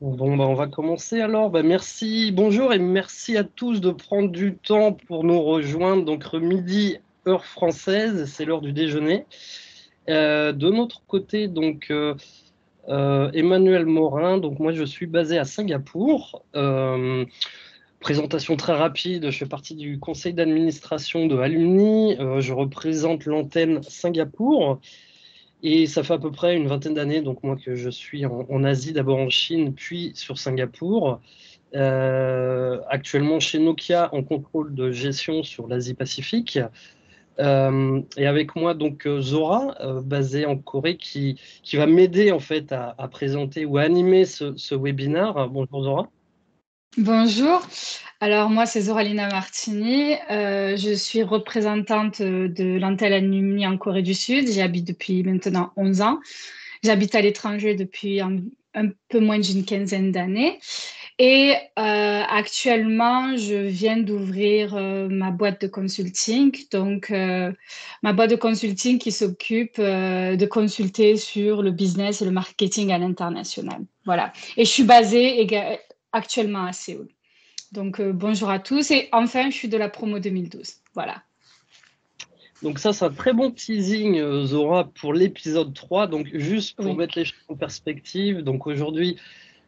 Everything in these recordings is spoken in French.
Bon, on va commencer alors. Merci, bonjour et merci à tous de prendre du temps pour nous rejoindre. Donc, midi, heure française, c'est l'heure du déjeuner. De notre côté, Emmanuel Morin. Donc, moi, je suis basé à Singapour. Présentation très rapide. Je fais partie du conseil d'administration de Alumni. Je représente l'antenne Singapour. Et ça fait à peu près une vingtaine d'années, donc moi que je suis en Asie, d'abord en Chine, puis sur Singapour. Actuellement chez Nokia en contrôle de gestion sur l'Asie-Pacifique. Et avec moi Zora, basée en Corée, qui va m'aider en fait à présenter ou à animer ce webinaire. Bonjour Zora. Bonjour, alors moi c'est Zoralina Martini, je suis représentante de l'Antel Alumni en Corée du Sud, j'y habite depuis maintenant 11 ans, j'habite à l'étranger depuis un peu moins d'une quinzaine d'années et actuellement je viens d'ouvrir ma boîte de consulting, ma boîte de consulting qui s'occupe de consulter sur le business et le marketing à l'international. Voilà, et je suis basée actuellement à Séoul. Donc, bonjour à tous. Et enfin, je suis de la promo 2012. Voilà. Donc ça, c'est un très bon teasing, Zora, pour l'épisode 3. Donc juste pour Oui. mettre les choses en perspective, donc aujourd'hui,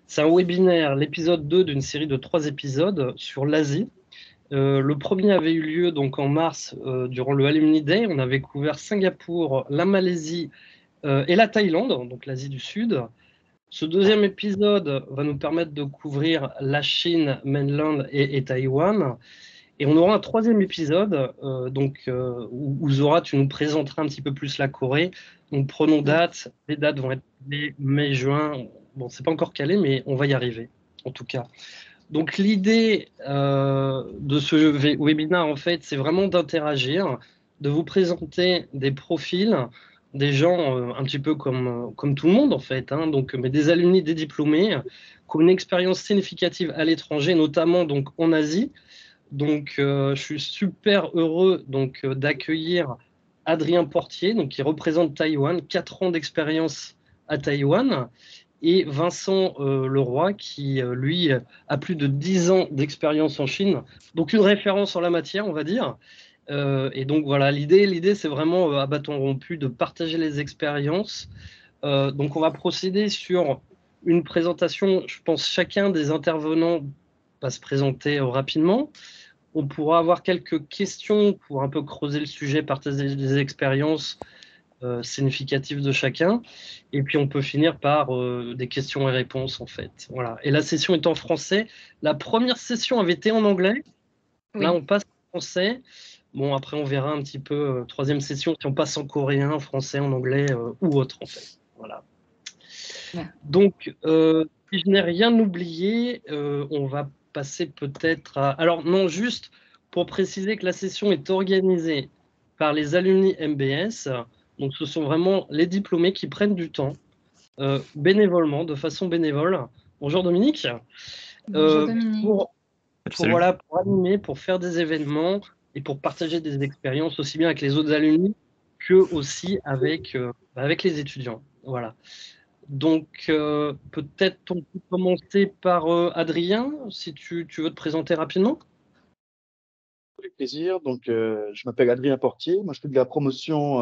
c'est un webinaire, l'épisode 2 d'une série de 3 épisodes sur l'Asie. Le premier avait eu lieu donc en mars durant le Alumni Day. On avait couvert Singapour, la Malaisie et la Thaïlande, donc l'Asie du Sud. Ce deuxième épisode va nous permettre de couvrir la Chine, mainland et Taïwan. Et on aura un troisième épisode où Zora, tu nous présenteras un petit peu plus la Corée. Donc prenons date. Les dates vont être mai, juin. Bon, c'est pas encore calé, mais on va y arriver, en tout cas. Donc l'idée de ce webinaire, en fait, c'est vraiment d'interagir, de vous présenter des profils, des gens un petit peu comme tout le monde, en fait, hein, mais des alumni, des diplômés, qui ont une expérience significative à l'étranger, notamment donc en Asie. Je suis super heureux d'accueillir Adrien Portier, qui représente Taïwan, 4 ans d'expérience à Taïwan, et Vincent Leroy, qui, lui, a plus de 10 ans d'expérience en Chine, donc une référence en la matière, on va dire. Et donc voilà, l'idée, c'est vraiment, à bâton rompu, de partager les expériences. Donc on va procéder sur une présentation. Je pense chacun des intervenants va se présenter rapidement. On pourra avoir quelques questions pour un peu creuser le sujet, partager des expériences significatives de chacun. Et puis, on peut finir par des questions et réponses, en fait. Voilà. Et la session est en français. La première session avait été en anglais. Là, Oui. on passe en français. Bon, après, on verra un petit peu, troisième session, si on passe en coréen, en français, en anglais ou autre, en fait. Voilà. Ouais. Donc, si je n'ai rien oublié, on va passer peut-être à... Alors, non, juste pour préciser que la session est organisée par les alumni MBS. Donc, ce sont vraiment les diplômés qui prennent du temps bénévolement, de façon bénévole. Bonjour Dominique. Bonjour Euh, Dominique. pour, Salut. pour animer, pour faire des événements et pour partager des expériences aussi bien avec les autres alumni que aussi avec les étudiants. Voilà. Peut-être on peut commencer par Adrien, si tu veux te présenter rapidement. Avec plaisir. Je m'appelle Adrien Portier. Moi, je fais de la promotion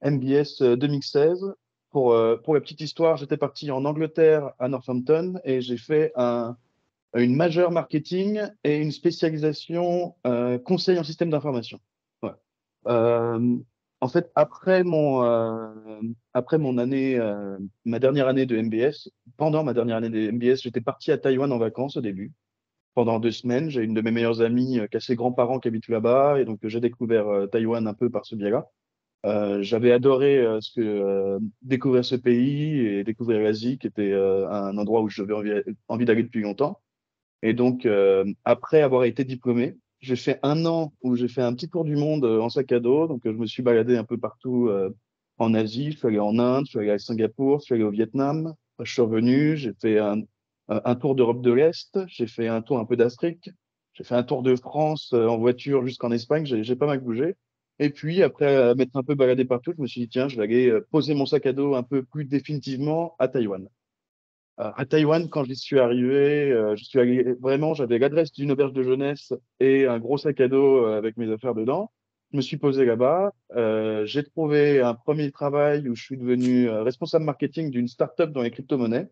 MBS 2016. Pour la petite histoire, j'étais parti en Angleterre à Northampton et j'ai fait une majeure marketing et une spécialisation conseil en système d'information. Ouais. Euh, En fait, après mon année, ma dernière année de MBS, pendant ma dernière année de MBS, j'étais parti à Taïwan en vacances au début. Pendant 2 semaines, j'ai une de mes meilleures amies qui a ses grands-parents qui habitent là-bas, et donc j'ai découvert Taïwan un peu par ce biais-là. J'avais adoré découvrir ce pays et découvrir l'Asie, qui était un endroit où j'avais envie d'aller depuis longtemps. Et donc, après avoir été diplômé, j'ai fait un an où j'ai fait un petit tour du monde en sac à dos. Je me suis baladé un peu partout en Asie. Je suis allé en Inde, je suis allé à Singapour, je suis allé au Vietnam. Après, je suis revenu, j'ai fait un tour d'Europe de l'Est, j'ai fait un tour un peu d'Afrique, j'ai fait un tour de France en voiture jusqu'en Espagne. J'ai pas mal bougé. Et puis, après m'être un peu baladé partout, je me suis dit, tiens, je vais aller poser mon sac à dos un peu plus définitivement à Taïwan. À Taïwan, quand j'y suis arrivé, vraiment, j'avais l'adresse d'une auberge de jeunesse et un gros sac à dos avec mes affaires dedans. Je me suis posé là-bas. J'ai trouvé un premier travail où je suis devenu responsable marketing d'une start-up dans les crypto-monnaies.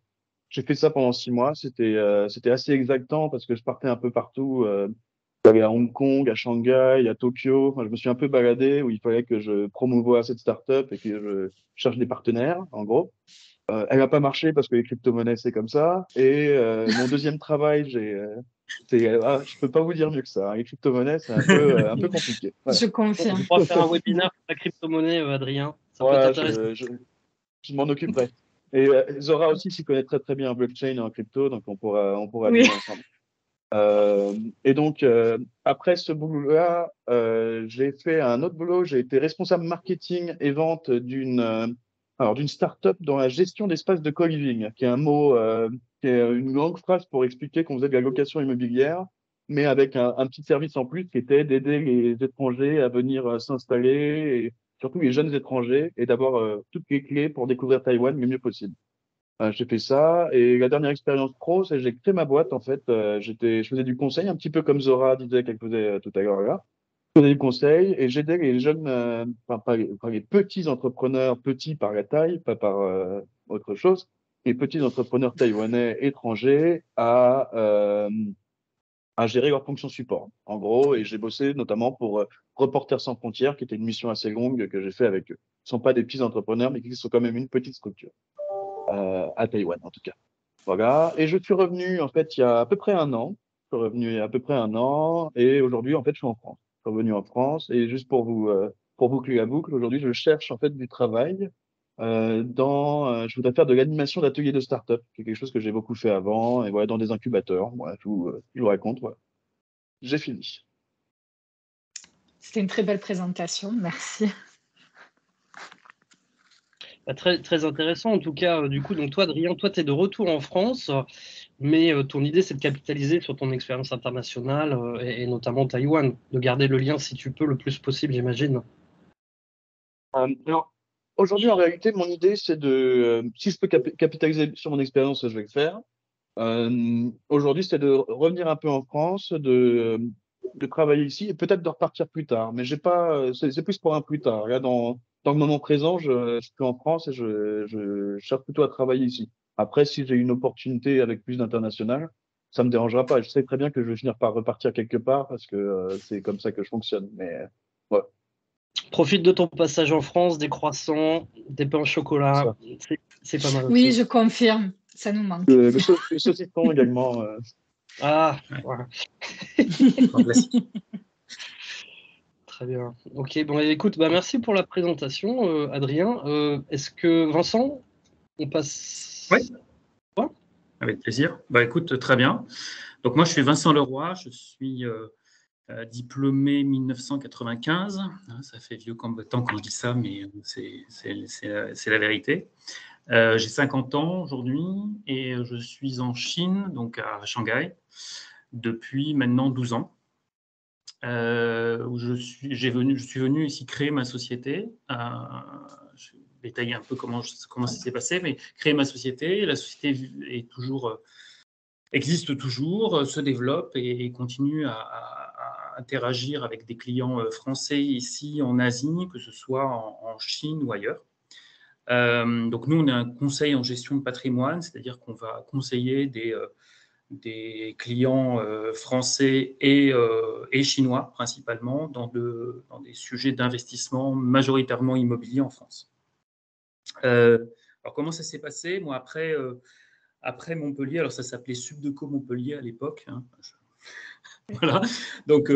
J'ai fait ça pendant 6 mois. C'était assez exactant parce que je partais un peu partout. J'allais à Hong Kong, à Shanghai, à Tokyo. Enfin, je me suis un peu baladé où il fallait que je promouvoie cette start-up et que je cherche des partenaires, en gros. Elle n'a pas marché parce que les crypto-monnaies, c'est comme ça. Et mon deuxième travail, je peux pas vous dire mieux que ça, hein. Les crypto-monnaies, c'est un peu compliqué. Voilà. Je confirme. On pourra faire un webinaire sur la crypto-monnaie, Adrien. Ça peut Voilà, t'intéresser. je m'en occuperai. Et Zora aussi s'y connaît très très bien en blockchain et en crypto, donc on pourra Oui. dealer ensemble. Et donc, après ce boulot-là, j'ai fait un autre boulot. J'ai été responsable marketing et vente d'une start-up dans la gestion d'espaces de co-living, qui est un mot, qui est une longue phrase pour expliquer qu'on faisait de la location immobilière, mais avec un petit service en plus qui était d'aider les étrangers à venir s'installer, et surtout les jeunes étrangers, et d'avoir toutes les clés pour découvrir Taïwan le mieux possible. J'ai fait ça et la dernière expérience pro, c'est que j'ai créé ma boîte en fait. Je faisais du conseil, un petit peu comme Zora disait qu'elle faisait tout à l'heure là. Je faisais du conseil et j'aidais les jeunes, enfin pas les petits entrepreneurs, petits par la taille, pas par autre chose, les petits entrepreneurs taïwanais étrangers à gérer leur fonction support. En gros, et j'ai bossé notamment pour Reporters sans frontières, qui était une mission assez longue que j'ai fait avec eux. Ce ne sont pas des petits entrepreneurs, mais qui sont quand même une petite structure à Taïwan en tout cas. Voilà. Et je suis revenu, en fait, il y a à peu près un an. Je suis revenu il y a à peu près un an. Et aujourd'hui, en fait, je suis en France. Je suis revenu en France. Et juste pour boucler la boucle, aujourd'hui, je cherche, en fait, du travail je voudrais faire de l'animation d'ateliers de start-up, qui est quelque chose que j'ai beaucoup fait avant. Et voilà, dans des incubateurs. Voilà, je vous raconte. Voilà. J'ai fini. C'était une très belle présentation. Merci. Bah, très, très intéressant en tout cas. Du coup, donc toi, Adrien, toi, tu es de retour en France, mais ton idée, c'est de capitaliser sur ton expérience internationale et notamment Taïwan, de garder le lien si tu peux le plus possible, j'imagine. Alors, aujourd'hui, en réalité, mon idée, c'est si je peux capitaliser sur mon expérience, je vais le faire. Aujourd'hui, c'est de revenir un peu en France, de travailler ici et peut-être de repartir plus tard. Mais j'ai pas, c'est plus pour un plus tard. Là, dans le moment présent, je suis en France et je cherche plutôt à travailler ici. Après, si j'ai une opportunité avec plus d'international, ça me dérangera pas. Je sais très bien que je vais finir par repartir quelque part parce que c'est comme ça que je fonctionne. Mais ouais, Profite de ton passage en France, des croissants, des pains au chocolat, ça. c'est pas mal Oui, aussi. je confirme. Ça nous manque. Le saucisson également. Ah, Ouais. voilà. En classique. Très bien. Ok, bon, écoute, bah, merci pour la présentation, Adrien. Est-ce que Vincent, on passe. Oui, avec plaisir. Bah, écoute, très bien. Donc, moi, je suis Vincent Leroy. Je suis diplômé 1995. Ça fait vieux temps quand je dis ça, mais c'est la vérité. J'ai 50 ans aujourd'hui et je suis en Chine, donc à Shanghai, depuis maintenant 12 ans. Où je suis venu ici créer ma société. Je vais détailler un peu comment ça s'est passé, mais créer ma société. La société existe toujours, se développe et continue à interagir avec des clients français ici en Asie, que ce soit en Chine ou ailleurs. Donc nous, on est un conseil en gestion de patrimoine, c'est-à-dire qu'on va conseiller des clients français et chinois principalement dans des sujets d'investissement majoritairement immobilier en France. Alors comment ça s'est passé? Moi, après Montpellier, alors ça s'appelait Subdeco Montpellier à l'époque. Hein. Voilà. Donc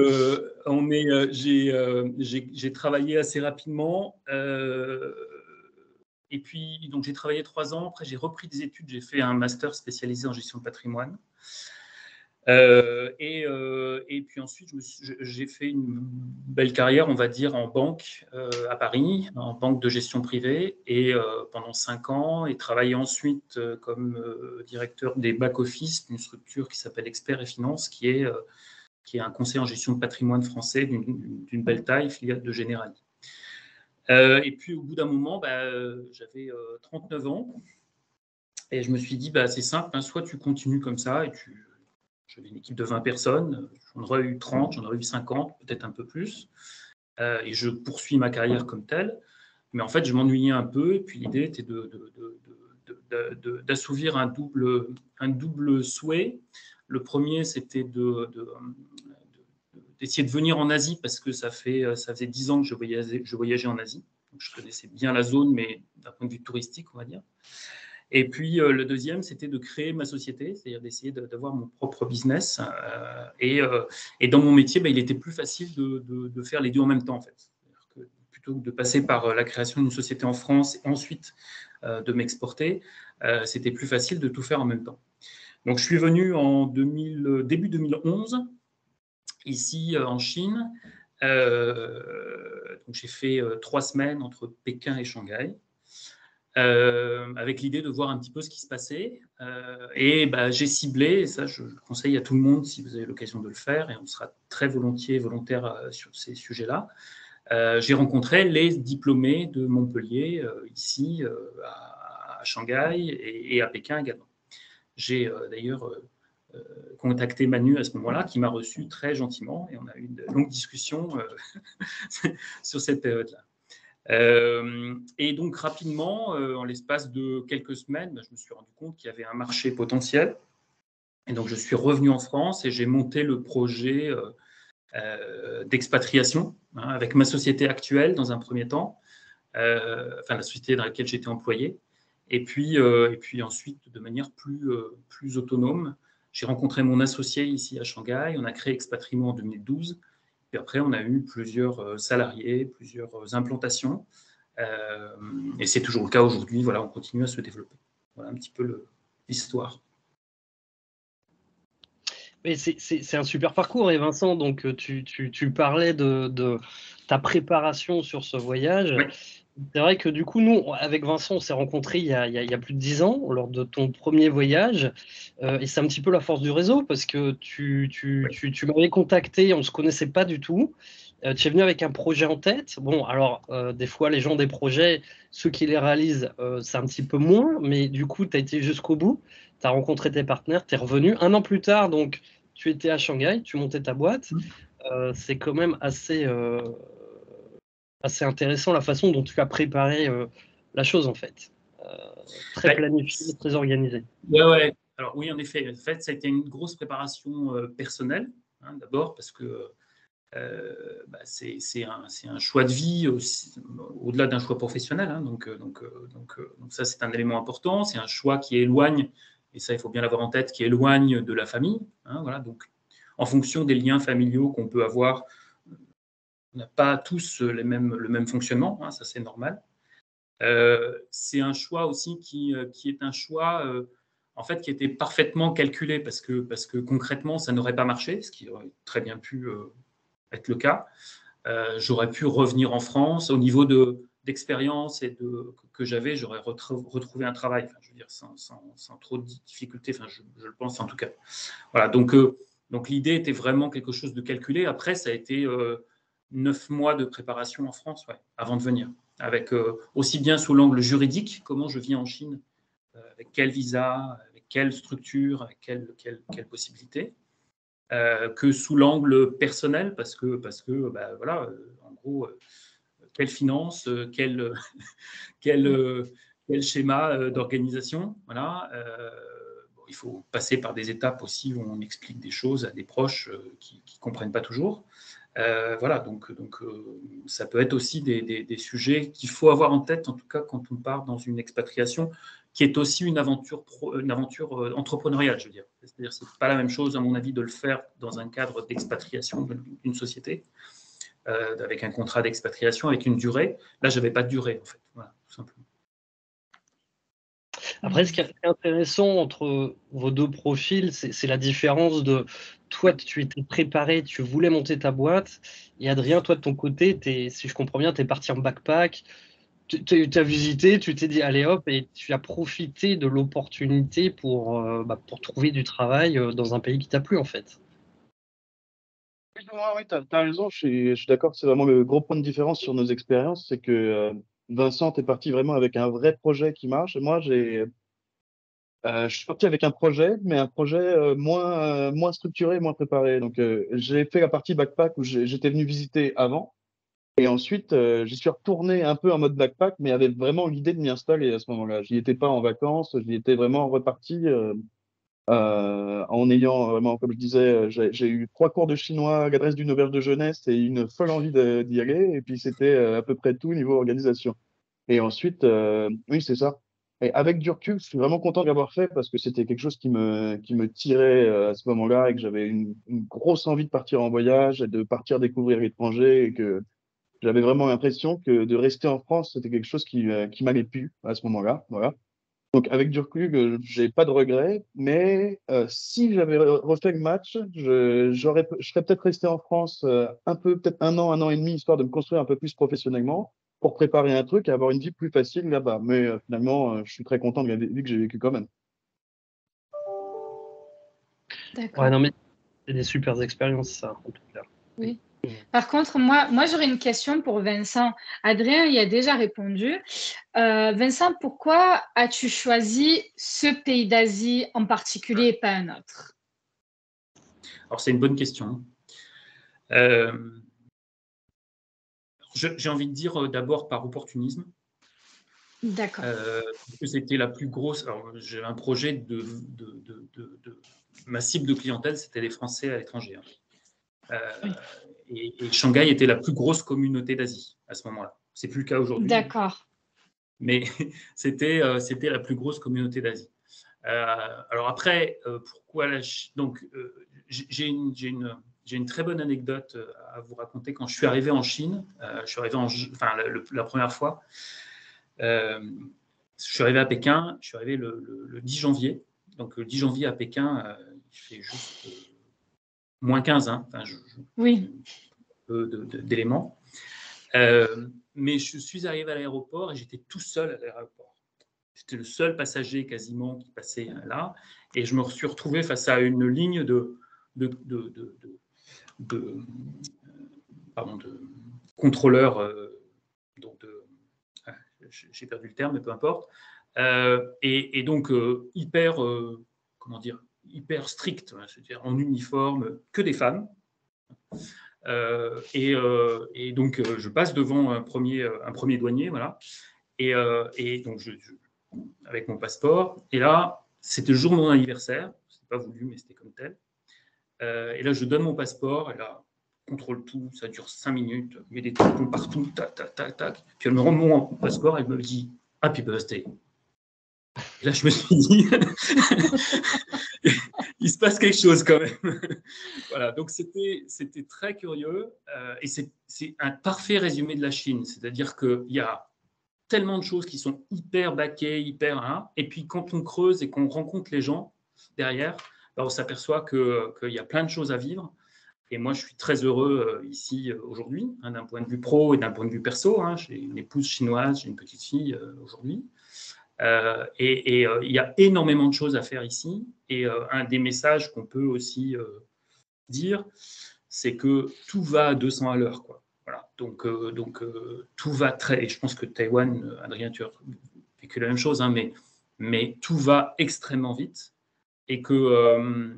j'ai travaillé assez rapidement. Et puis donc j'ai travaillé 3 ans. Après j'ai repris des études. J'ai fait un master spécialisé en gestion de patrimoine. Et puis ensuite, j'ai fait une belle carrière, on va dire, en banque à Paris, en banque de gestion privée, et pendant 5 ans, et travaillé ensuite comme directeur des back-office d'une structure qui s'appelle Expert et Finance, qui est un conseil en gestion de patrimoine français d'une belle taille, filiale de Generali. Et puis au bout d'un moment, j'avais 39 ans. Et je me suis dit, c'est simple, hein, soit tu continues comme ça, j'avais une équipe de 20 personnes, j'en aurais eu 30, j'en aurais eu 50, peut-être un peu plus, et je poursuis ma carrière comme telle. Mais en fait, je m'ennuyais un peu, et puis l'idée était d'assouvir un double souhait. Le premier, c'était d'essayer de venir en Asie, parce que ça faisait 10 ans que je voyageais en Asie. Donc, je connaissais bien la zone, mais d'un point de vue touristique, on va dire. Et puis, le deuxième, c'était de créer ma société, c'est-à-dire d'essayer d'avoir mon propre business. Et dans mon métier, il était plus facile de faire les deux en même temps, en fait. Plutôt que de passer par la création d'une société en France et ensuite de m'exporter, c'était plus facile de tout faire en même temps. Donc, je suis venu en début 2011, ici en Chine. Donc, j'ai fait 3 semaines entre Pékin et Shanghai. Avec l'idée de voir un petit peu ce qui se passait. Et j'ai ciblé, et ça je conseille à tout le monde si vous avez l'occasion de le faire, et on sera très volontaire sur ces sujets-là. J'ai rencontré les diplômés de Montpellier, ici à Shanghai et à Pékin également. J'ai d'ailleurs contacté Manu à ce moment-là, qui m'a reçu très gentiment, et on a eu une longue discussion sur cette période-là. Et donc rapidement, en l'espace de quelques semaines, je me suis rendu compte qu'il y avait un marché potentiel. Et donc je suis revenu en France et j'ai monté le projet d'expatriation, hein, avec ma société actuelle dans un premier temps, enfin la société dans laquelle j'étais employé. Et puis ensuite, de manière plus autonome, j'ai rencontré mon associé ici à Shanghai. On a créé Expatrimo en 2012. Puis après, on a eu plusieurs salariés, plusieurs implantations. Et c'est toujours le cas aujourd'hui. Voilà, on continue à se développer. Voilà un petit peu l'histoire. Mais c'est un super parcours. Et Vincent, donc tu parlais de ta préparation sur ce voyage. Oui. C'est vrai que du coup, nous, avec Vincent, on s'est rencontrés il y a plus de 10 ans, lors de ton premier voyage. Et c'est un petit peu la force du réseau, parce que tu m'avais contacté, on ne se connaissait pas du tout. Tu es venu avec un projet en tête. Bon, alors, des fois, les gens des projets, ceux qui les réalisent, c'est un petit peu moins, mais du coup, tu as été jusqu'au bout. Tu as rencontré tes partenaires, tu es revenu. Un an plus tard, donc, tu étais à Shanghai, tu montais ta boîte. C'est quand même assez intéressant la façon dont tu as préparé la chose, en fait. Très planifié, très organisé. Ouais. Alors oui, en effet. En fait, ça a été une grosse préparation personnelle, hein, d'abord, parce que c'est un choix de vie aussi, au-delà d'un choix professionnel. Hein, donc ça, c'est un élément important. C'est un choix qui éloigne, et ça, il faut bien l'avoir en tête, qui éloigne de la famille. Hein, voilà, donc, en fonction des liens familiaux qu'on peut avoir, on n'a pas tous le même fonctionnement. Hein, ça, c'est normal. C'est un choix aussi qui est un choix en fait, qui était parfaitement calculé, parce que concrètement, ça n'aurait pas marché, ce qui aurait très bien pu être le cas. J'aurais pu revenir en France au niveau d'expérience et que j'avais, j'aurais retrouvé un travail, enfin, je veux dire, sans trop de difficultés, enfin, je le pense en tout cas. Voilà, donc l'idée était vraiment quelque chose de calculé. Après, ça a été 9 mois de préparation en France, ouais, avant de venir, avec aussi bien sous l'angle juridique, comment je vis en Chine, avec quel visa, avec quelle structure, avec quelle possibilité, que sous l'angle personnel, parce que voilà, en gros, quelle finance, quel schéma d'organisation, voilà. Bon, il faut passer par des étapes aussi où on explique des choses à des proches qui ne comprennent pas toujours. Voilà, donc ça peut être aussi des sujets qu'il faut avoir en tête, en tout cas quand on part dans une expatriation, qui est aussi une aventure entrepreneuriale, je veux dire. C'est-à-dire que ce n'est pas la même chose, à mon avis, de le faire dans un cadre d'expatriation d'une société, avec un contrat d'expatriation, avec une durée. Là, je n'avais pas de durée, en fait. Voilà, tout simplement. Après, ce qui est intéressant entre vos deux profils, c'est la différence de toi, tu étais préparé, tu voulais monter ta boîte, et Adrien, toi, de ton côté, si je comprends bien, tu es parti en backpack, tu as visité, tu t'es dit allez hop, et tu as profité de l'opportunité pour trouver du travail dans un pays qui t'a plu, en fait. Oui, tu as raison, je suis d'accord, c'est vraiment le gros point de différence sur nos expériences, c'est que Vincent, tu es parti vraiment avec un vrai projet qui marche. Et moi, Je suis parti avec un projet, mais un projet moins structuré, moins préparé. Donc, j'ai fait la partie backpack où j'étais venu visiter avant. Et ensuite, j'y suis retourné un peu en mode backpack, mais avec vraiment l'idée de m'y installer à ce moment-là. J'y étais pas en vacances, j'y étais vraiment reparti en ayant vraiment, comme je disais, j'ai eu 3 cours de chinois à l'adresse d'une auberge de jeunesse et une folle envie d'y aller. Et puis, c'était à peu près tout niveau organisation. Et ensuite, oui, c'est ça. Et avec du recul, je suis vraiment content de l'avoir fait parce que c'était quelque chose qui me tirait à ce moment-là et que j'avais une grosse envie de partir en voyage et de partir découvrir l'étranger et que j'avais vraiment l'impression que de rester en France, c'était quelque chose qui m'allait plus à ce moment-là. Voilà. Donc, avec du recul, j'ai pas de regrets, mais si j'avais refait le match, je serais peut-être resté en France un peu, peut-être un an et demi, histoire de me construire un peu plus professionnellement pour préparer un truc et avoir une vie plus facile là-bas. Mais finalement, je suis très content de la vie que j'ai vécue quand même. Ouais, D'accord. non, mais c'est des super expériences, ça, en tout cas. Oui. Par contre, moi j'aurais une question pour Vincent. Adrien y a déjà répondu. Vincent, pourquoi as-tu choisi ce pays d'Asie en particulier et pas un autre? Alors, c'est une bonne question. Euh, j'ai envie de dire d'abord par opportunisme. D'accord. Parce que c'était la plus grosse. Alors, j'ai un projet ma cible de clientèle, c'était les Français à l'étranger. Oui. Et Shanghai était la plus grosse communauté d'Asie à ce moment-là. C'est plus le cas aujourd'hui, D'accord. mais c'était la plus grosse communauté d'Asie. Alors après, pourquoi donc j'ai une très bonne anecdote à vous raconter. Quand je suis arrivé en Chine, je suis arrivé la première fois. Je suis arrivé à Pékin, je suis arrivé le 10 janvier. Donc le 10 janvier à Pékin, il fait juste moins 15, hein. Enfin, Oui. peu d'éléments. Mais je suis arrivé à l'aéroport et j'étais tout seul à l'aéroport. J'étais le seul passager quasiment qui passait là. Et je me suis retrouvé face à une ligne de contrôleurs, j'ai perdu le terme, mais peu importe. Et donc, comment dire, hyper strict, c'est-à-dire en uniforme, que des femmes. Et donc, je passe devant un premier douanier, voilà. Et donc, avec mon passeport. Et là, c'était le jour de mon anniversaire. C'était pas voulu, mais c'était comme tel. Et là, je donne mon passeport. Et là, contrôle tout. Ça dure 5 minutes. Il y a des tampons partout. Tac, tac, tac, tac. Puis elle me rend mon passeport. Elle me dit Happy birthday. Et là, je me suis dit il se passe quelque chose quand même. Voilà, donc c'était très curieux. Et c'est un parfait résumé de la Chine. C'est-à-dire qu'il y a tellement de choses qui sont hyper baquées, et puis quand on creuse et qu'on rencontre les gens derrière, on s'aperçoit qu'il y a plein de choses à vivre. Et moi, je suis très heureux ici aujourd'hui, d'un point de vue pro et d'un point de vue perso. J'ai une épouse chinoise, j'ai une petite fille aujourd'hui. Et il y a énormément de choses à faire ici. Et un des messages qu'on peut aussi dire, c'est que tout va à 200 à l'heure, quoi. Voilà. Donc, tout va très. Et je pense que Taïwan, Adrien, tu as vécu la même chose, hein, mais tout va extrêmement vite et que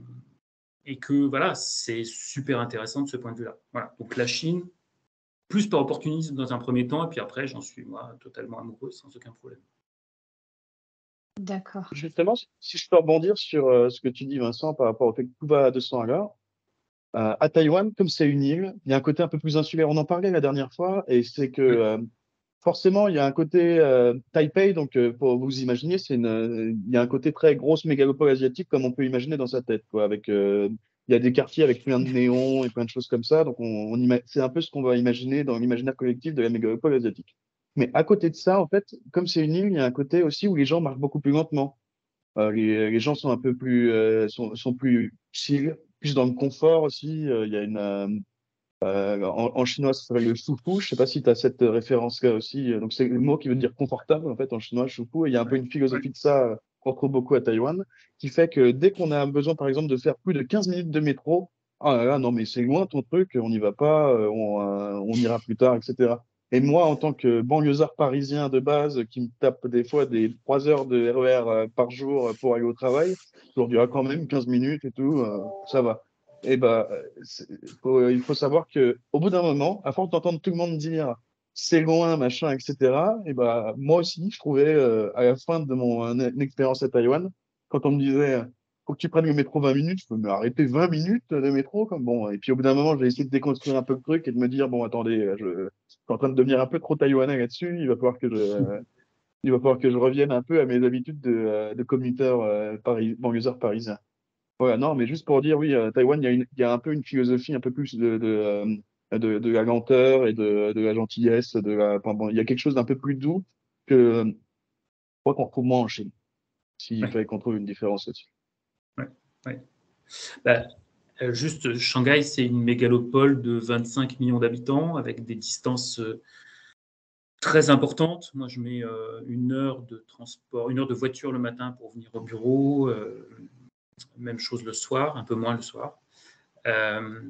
voilà, c'est super intéressant de ce point de vue-là. Voilà. Donc la Chine, plus par opportunisme dans un premier temps, et puis après, j'en suis moi totalement amoureux sans aucun problème. D'accord. Justement, si je peux rebondir sur ce que tu dis, Vincent, par rapport au fait que tout va à 200 à l'heure, à Taïwan, comme c'est une île, il y a un côté un peu plus insulaire. On en parlait la dernière fois, et c'est que forcément, il y a un côté Taipei, donc pour vous imaginer, il y a un côté très grosse mégalopole asiatique, comme on peut imaginer dans sa tête, quoi, avec il y a des quartiers avec plein de néons et plein de choses comme ça. Donc, c'est un peu ce qu'on va imaginer dans l'imaginaire collectif de la mégalopole asiatique. Mais à côté de ça, en fait, comme c'est une île, il y a un côté aussi où les gens marchent beaucoup plus lentement. Les gens sont un peu plus, sont plus chill, plus dans le confort aussi. Il y a en chinois, ça s'appelle le shufu. Je sais pas si tu as cette référence-là aussi. Donc, c'est le mot qui veut dire confortable, en fait, en chinois, shufu. Et il y a un peu une philosophie de ça qu'on retrouve beaucoup à Taïwan, qui fait que dès qu'on a besoin, par exemple, de faire plus de 15 minutes de métro, ah là là, non, mais c'est loin ton truc, on n'y va pas, on ira plus tard, etc. Et moi, en tant que banlieusard parisien de base, qui me tape des fois des 3 heures de RER par jour pour aller au travail, je leur dis, ah, quand même 15 minutes et tout, ça va. Et bah, il faut savoir que au bout d'un moment, à force d'entendre tout le monde dire c'est loin, machin, etc., et bah, moi aussi, je trouvais à la fin de mon expérience à Taïwan, quand on me disait faut que tu prennes le métro 20 minutes, je peux me arrêter 20 minutes de métro, comme bon. Et puis au bout d'un moment, j'ai essayé de déconstruire un peu le truc et de me dire bon, attendez, je suis en train de devenir un peu trop taïwanais là-dessus. Il va falloir que je revienne un peu à mes habitudes de commuteur banlieusard parisien. Voilà, non, mais juste pour dire, oui, Taïwan, il y a un peu une philosophie un peu plus de la lenteur et de la gentillesse. Enfin, bon, il y a quelque chose d'un peu plus doux que je crois qu'on retrouve moins en Chine, s'il Ouais, fallait qu'on trouve une différence là-dessus. ouais, ouais. Bah, juste, Shanghai, c'est une mégalopole de 25 millions d'habitants avec des distances très importantes. Moi, je mets 1 heure de transport, 1 heure de voiture le matin pour venir au bureau. Même chose le soir, un peu moins le soir. Euh,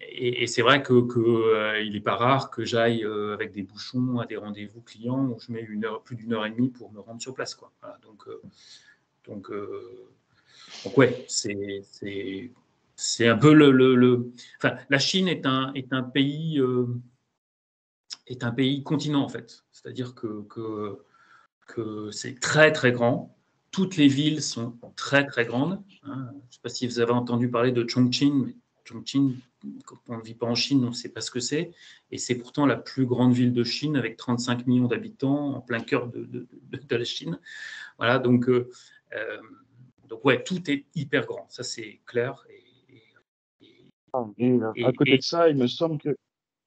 et c'est vrai il n'est pas rare que j'aille avec des bouchons à des rendez-vous clients où je mets plus d'1 heure et demie pour me rendre sur place, quoi. Voilà, donc, ouais, c'est un peu Enfin, la Chine est un pays continent en fait. C'est-à-dire que c'est très très grand. Toutes les villes sont très très grandes, hein. Je ne sais pas si vous avez entendu parler de Chongqing, mais Chongqing, quand on ne vit pas en Chine, on ne sait pas ce que c'est. Et c'est pourtant la plus grande ville de Chine avec 35 millions d'habitants en plein cœur de la Chine. Voilà, donc ouais, tout est hyper grand, ça c'est clair. À côté de ça, il me semble que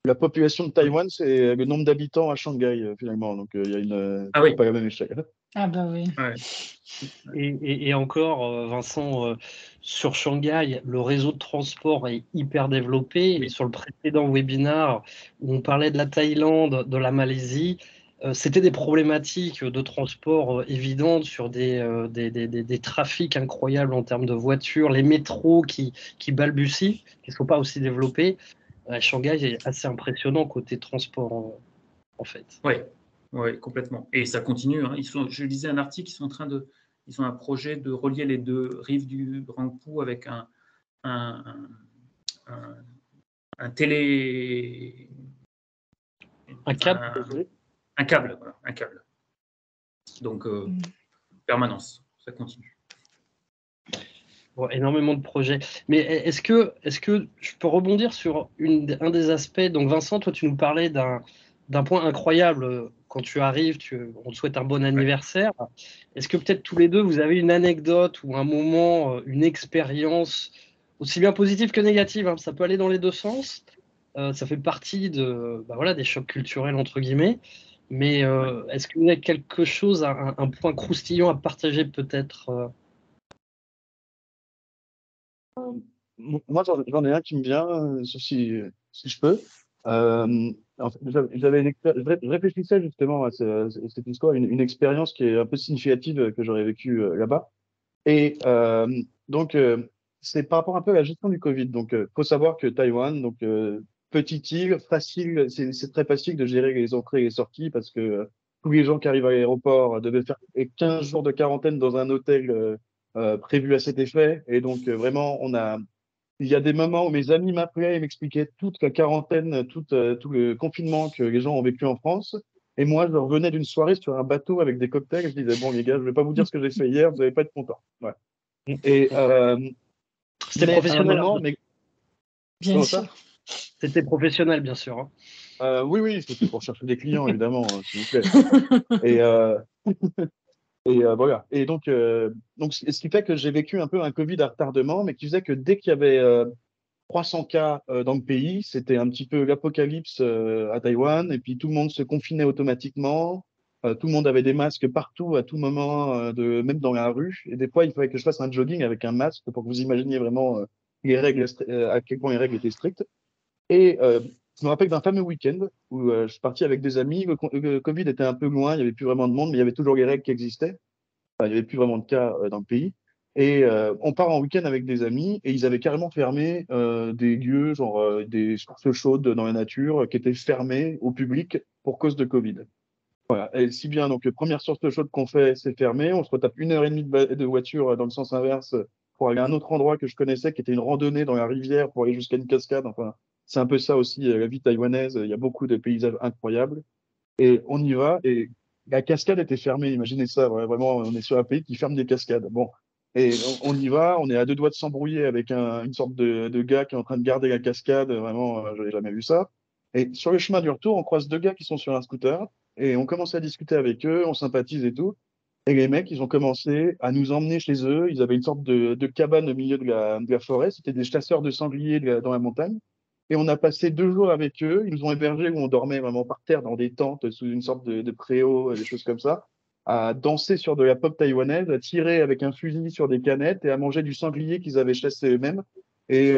la population de Taïwan, c'est le nombre d'habitants à Shanghai, finalement. Donc, il y a Ah c'est oui, pas la même échelle. Ah bah oui. ouais. Et encore, Vincent, sur Shanghai, le réseau de transport est hyper développé. Et Oui. sur le précédent webinaire où on parlait de la Thaïlande, de la Malaisie, c'était des problématiques de transport évidentes sur des trafics incroyables en termes de voitures, les métros qui balbutient, qui ne sont pas aussi développés. Shanghai est assez impressionnant côté transport, en fait. Oui, ouais, complètement. Et ça continue, hein. Je lisais un article, ils ont un projet de relier les deux rives du Rangpou avec un, un, un télé, Un câble, un câble, voilà, un câble. Donc, permanence, ça continue. bon, énormément de projets. Mais est-ce que je peux rebondir sur un des aspects? Donc, Vincent, toi, tu nous parlais d'un point incroyable. Quand tu arrives, on te souhaite un bon anniversaire. Est-ce que peut-être tous les deux, vous avez une anecdote ou un moment, une expérience, aussi bien positive que négative, hein, ça peut aller dans les deux sens. Ça fait partie voilà, des chocs culturels, entre guillemets. Mais est-ce que vous avez quelque chose, un point croustillant à partager peut-être Moi, j'en ai un qui me vient, si je peux. En fait, je réfléchissais justement à cette histoire, une expérience qui est un peu significative que j'aurais vécue là-bas. Et donc, c'est par rapport un peu à la gestion du Covid. Donc, faut savoir que Taïwan, donc petite île, facile, c'est très facile de gérer les entrées et les sorties parce que tous les gens qui arrivent à l'aéroport devaient faire 15 jours de quarantaine dans un hôtel prévu à cet effet. Et donc, vraiment, il y a des moments où mes amis m'appelaient et m'expliquaient toute la quarantaine, tout le confinement que les gens ont vécu en France. Et moi, je revenais d'une soirée sur un bateau avec des cocktails. Je disais, bon, les gars, je vais pas vous dire ce que j'ai fait hier, vous n'allez pas être contents. Ouais. Et, c'était mais à un professionnel, moment, hein, mais Bien comment sûr. ça? c'était professionnel, bien sûr, hein. Oui, oui, c'était pour chercher des clients, évidemment, s'il vous plaît. Et, voilà. Et donc, ce qui fait que j'ai vécu un peu un Covid à retardement, mais qui faisait que dès qu'il y avait 300 cas dans le pays, c'était un petit peu l'apocalypse à Taïwan, et puis tout le monde se confinait automatiquement. Tout le monde avait des masques partout, à tout moment, même dans la rue. Et des fois, il fallait que je fasse un jogging avec un masque pour que vous imaginiez vraiment à quel point les règles étaient strictes. Et je me rappelle d'un fameux week-end où je suis parti avec des amis. Le Covid était un peu loin, il n'y avait plus vraiment de monde, mais il y avait toujours les règles qui existaient. Enfin, il n'y avait plus vraiment de cas dans le pays. Et on part en week-end avec des amis et ils avaient carrément fermé des lieux, genre des sources chaudes dans la nature qui étaient fermées au public pour cause de Covid. Voilà. Et si bien, donc, première source chaude qu'on fait, c'est fermé. On se retape 1 heure et demie de voiture dans le sens inverse pour aller à un autre endroit que je connaissais, qui était une randonnée dans la rivière pour aller jusqu'à une cascade. Enfin, c'est un peu ça aussi, la vie taïwanaise. Il y a beaucoup de paysages incroyables. Et on y va, et la cascade était fermée. Imaginez ça, vraiment, on est sur un pays qui ferme des cascades. Bon. Et on y va, on est à 2 doigts de s'embrouiller avec une sorte de gars qui est en train de garder la cascade. Vraiment, j'avais jamais vu ça. Et sur le chemin du retour, on croise 2 gars qui sont sur un scooter. Et on commence à discuter avec eux, on sympathise et tout. Et les mecs, ils ont commencé à nous emmener chez eux. Ils avaient une sorte de cabane au milieu de la forêt. C'était des chasseurs de sangliers dans la montagne. Et on a passé 2 jours avec eux. Ils nous ont hébergés où on dormait vraiment par terre dans des tentes sous une sorte de préau, des choses comme ça, à danser sur de la pop taïwanaise, à tirer avec un fusil sur des canettes et à manger du sanglier qu'ils avaient chassé eux-mêmes. Et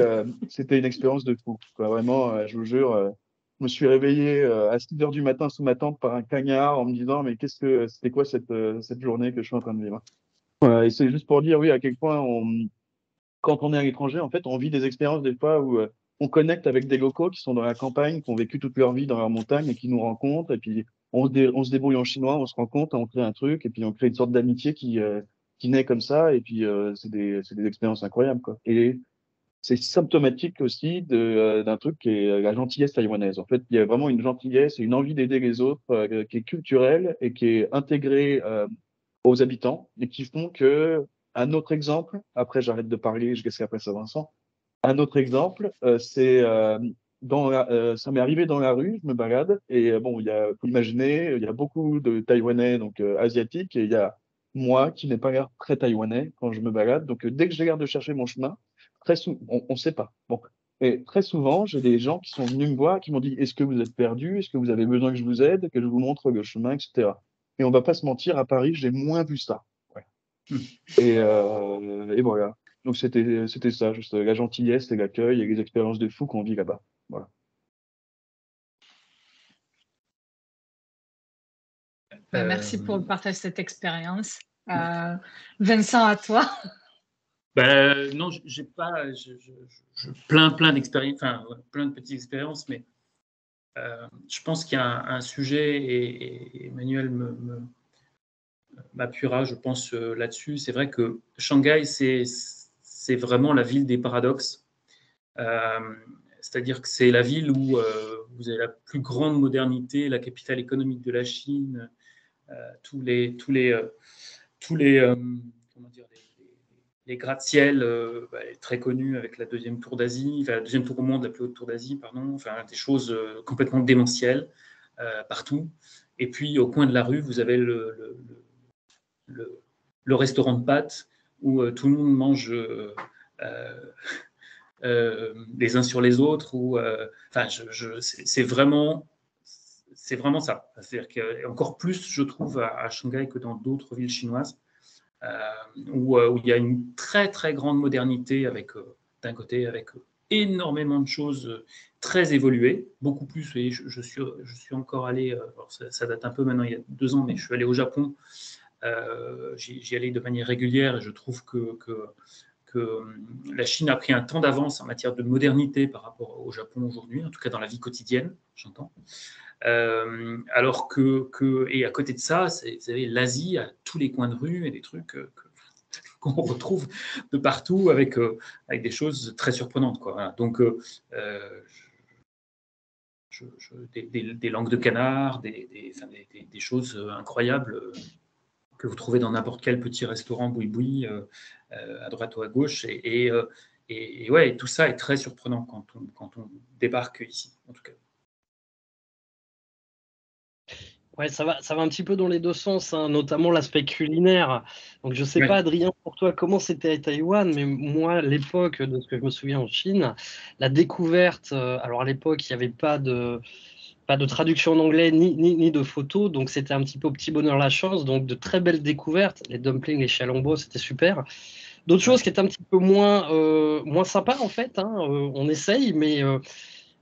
c'était une expérience de fou. Quoi. Vraiment, je vous jure, je me suis réveillé à 6 heures du matin sous ma tente par un cagnard en me disant, mais c'était quoi cette journée que je suis en train de vivre? Voilà, et c'est juste pour dire, oui, à quel point quand on est à l'étranger, en fait, on vit des expériences des fois où on connecte avec des locaux qui sont dans la campagne, qui ont vécu toute leur vie dans leur montagne et qui nous rencontrent. Et puis, on se débrouille en chinois, on se rencontre, on crée un truc et puis on crée une sorte d'amitié qui naît comme ça. Et puis, c'est des expériences incroyables, quoi. Et c'est symptomatique aussi d'un truc qui est la gentillesse taïwanaise. En fait, il y a vraiment une gentillesse et une envie d'aider les autres qui est culturelle et qui est intégrée aux habitants et qui font que, un autre exemple, après j'arrête de parler, je laisserai après ça Vincent, un autre exemple, c'est ça m'est arrivé dans la rue, je me balade et bon, faut imaginer, il y a beaucoup de Taïwanais donc asiatiques et il y a moi qui n'ai pas l'air très taïwanais quand je me balade. Donc dès que j'ai l'air de chercher mon chemin, très souvent, on sait pas. Bon, et très souvent, j'ai des gens qui sont venus me voir, qui m'ont dit, est-ce que vous êtes perdu? Est-ce que vous avez besoin que je vous aide, que je vous montre le chemin, etc. Et on va pas se mentir, à Paris, j'ai moins vu ça. Ouais. Et voilà. Donc c'était ça, juste la gentillesse et l'accueil et les expériences de fou qu'on vit là-bas. Voilà. Merci pour le partage de cette expérience. Vincent, à toi. Non, j'ai pas plein d'expériences, enfin plein de petites expériences, mais je pense qu'il y a un sujet et Emmanuel m'appuiera, je pense, là-dessus. C'est vrai que Shanghai, c'est vraiment la ville des paradoxes. C'est-à-dire que c'est la ville où vous avez la plus grande modernité, la capitale économique de la Chine, tous les comment dire, les gratte-ciel très connus avec la deuxième tour d'Asie, enfin la deuxième tour au monde, la plus haute tour d'Asie, pardon, enfin des choses complètement démentielles partout. Et puis au coin de la rue, vous avez le restaurant de pâtes où tout le monde mange les uns sur les autres. Enfin, c'est vraiment ça. C'est-à-dire qu'encore plus, je trouve, à Shanghai que dans d'autres villes chinoises, où il y a une très très grande modernité d'un côté avec énormément de choses très évoluées, beaucoup plus. Et je suis encore allé, alors ça date un peu maintenant, il y a 2 ans, mais je suis allé au Japon. J'y allais de manière régulière et je trouve que la Chine a pris un temps d'avance en matière de modernité par rapport au Japon aujourd'hui, en tout cas dans la vie quotidienne, j'entends. Alors et à côté de ça, vous savez, l'Asie a tous les coins de rue et des trucs qu'on retrouve de partout avec des choses très surprenantes, quoi. Voilà. Donc, des langues de canard, des choses incroyables que vous trouvez dans n'importe quel petit restaurant boui-boui à droite ou à gauche. Et ouais, tout ça est très surprenant quand on débarque ici, en tout cas. Ouais, ça va un petit peu dans les deux sens, hein, notamment l'aspect culinaire. Donc, je ne sais pas, Adrien, pour toi, comment c'était à Taïwan, mais moi, à l'époque, de ce que je me souviens en Chine, la découverte, alors à l'époque, il n'y avait pas de traduction en anglais ni de photos, donc c'était un petit peu au petit bonheur la chance, donc de très belles découvertes. Les dumplings, les xiaolongbos, c'était super. D'autres choses qui étaient un petit peu moins sympas, en fait, hein, on essaye, mais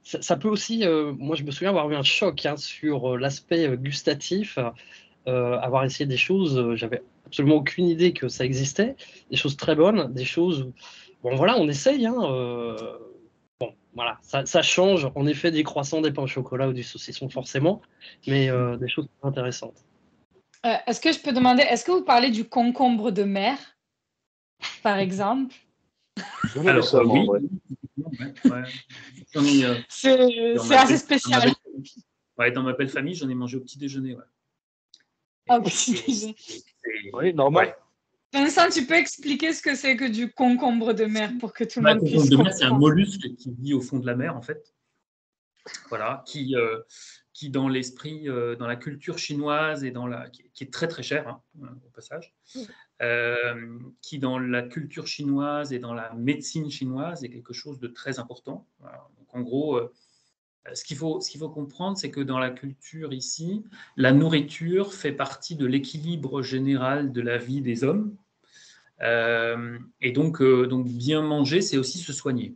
ça peut aussi, moi je me souviens avoir eu un choc sur l'aspect gustatif, avoir essayé des choses, j'avais absolument aucune idée que ça existait, des choses très bonnes, des choses, bon voilà, on essaye, hein, Voilà, ça change en effet des croissants, des pains au chocolat ou du saucisson forcément, mais des choses intéressantes. Est-ce que je peux demander, est-ce que vous parlez du concombre de mer, par exemple? Jamais Alors, récemment, en oui, vrai. ouais. J'en ai, C'est assez spécial. Dans ma belle famille, j'en ai mangé au petit déjeuner. Ouais. Ah, petit déjeuner. Oui, normal. Ouais. Vincent, tu peux expliquer ce que c'est que du concombre de mer pour que tout le monde puisse concombre de mer, comprendre. c'est un mollusque qui vit au fond de la mer, en fait. Voilà, qui dans l'esprit, dans la culture chinoise et qui est très très cher, hein, au passage, qui dans la culture chinoise et dans la médecine chinoise est quelque chose de très important. Voilà. Donc en gros, ce qu'il faut comprendre, c'est que dans la culture ici, la nourriture fait partie de l'équilibre général de la vie des hommes. Et donc bien manger, c'est aussi se soigner.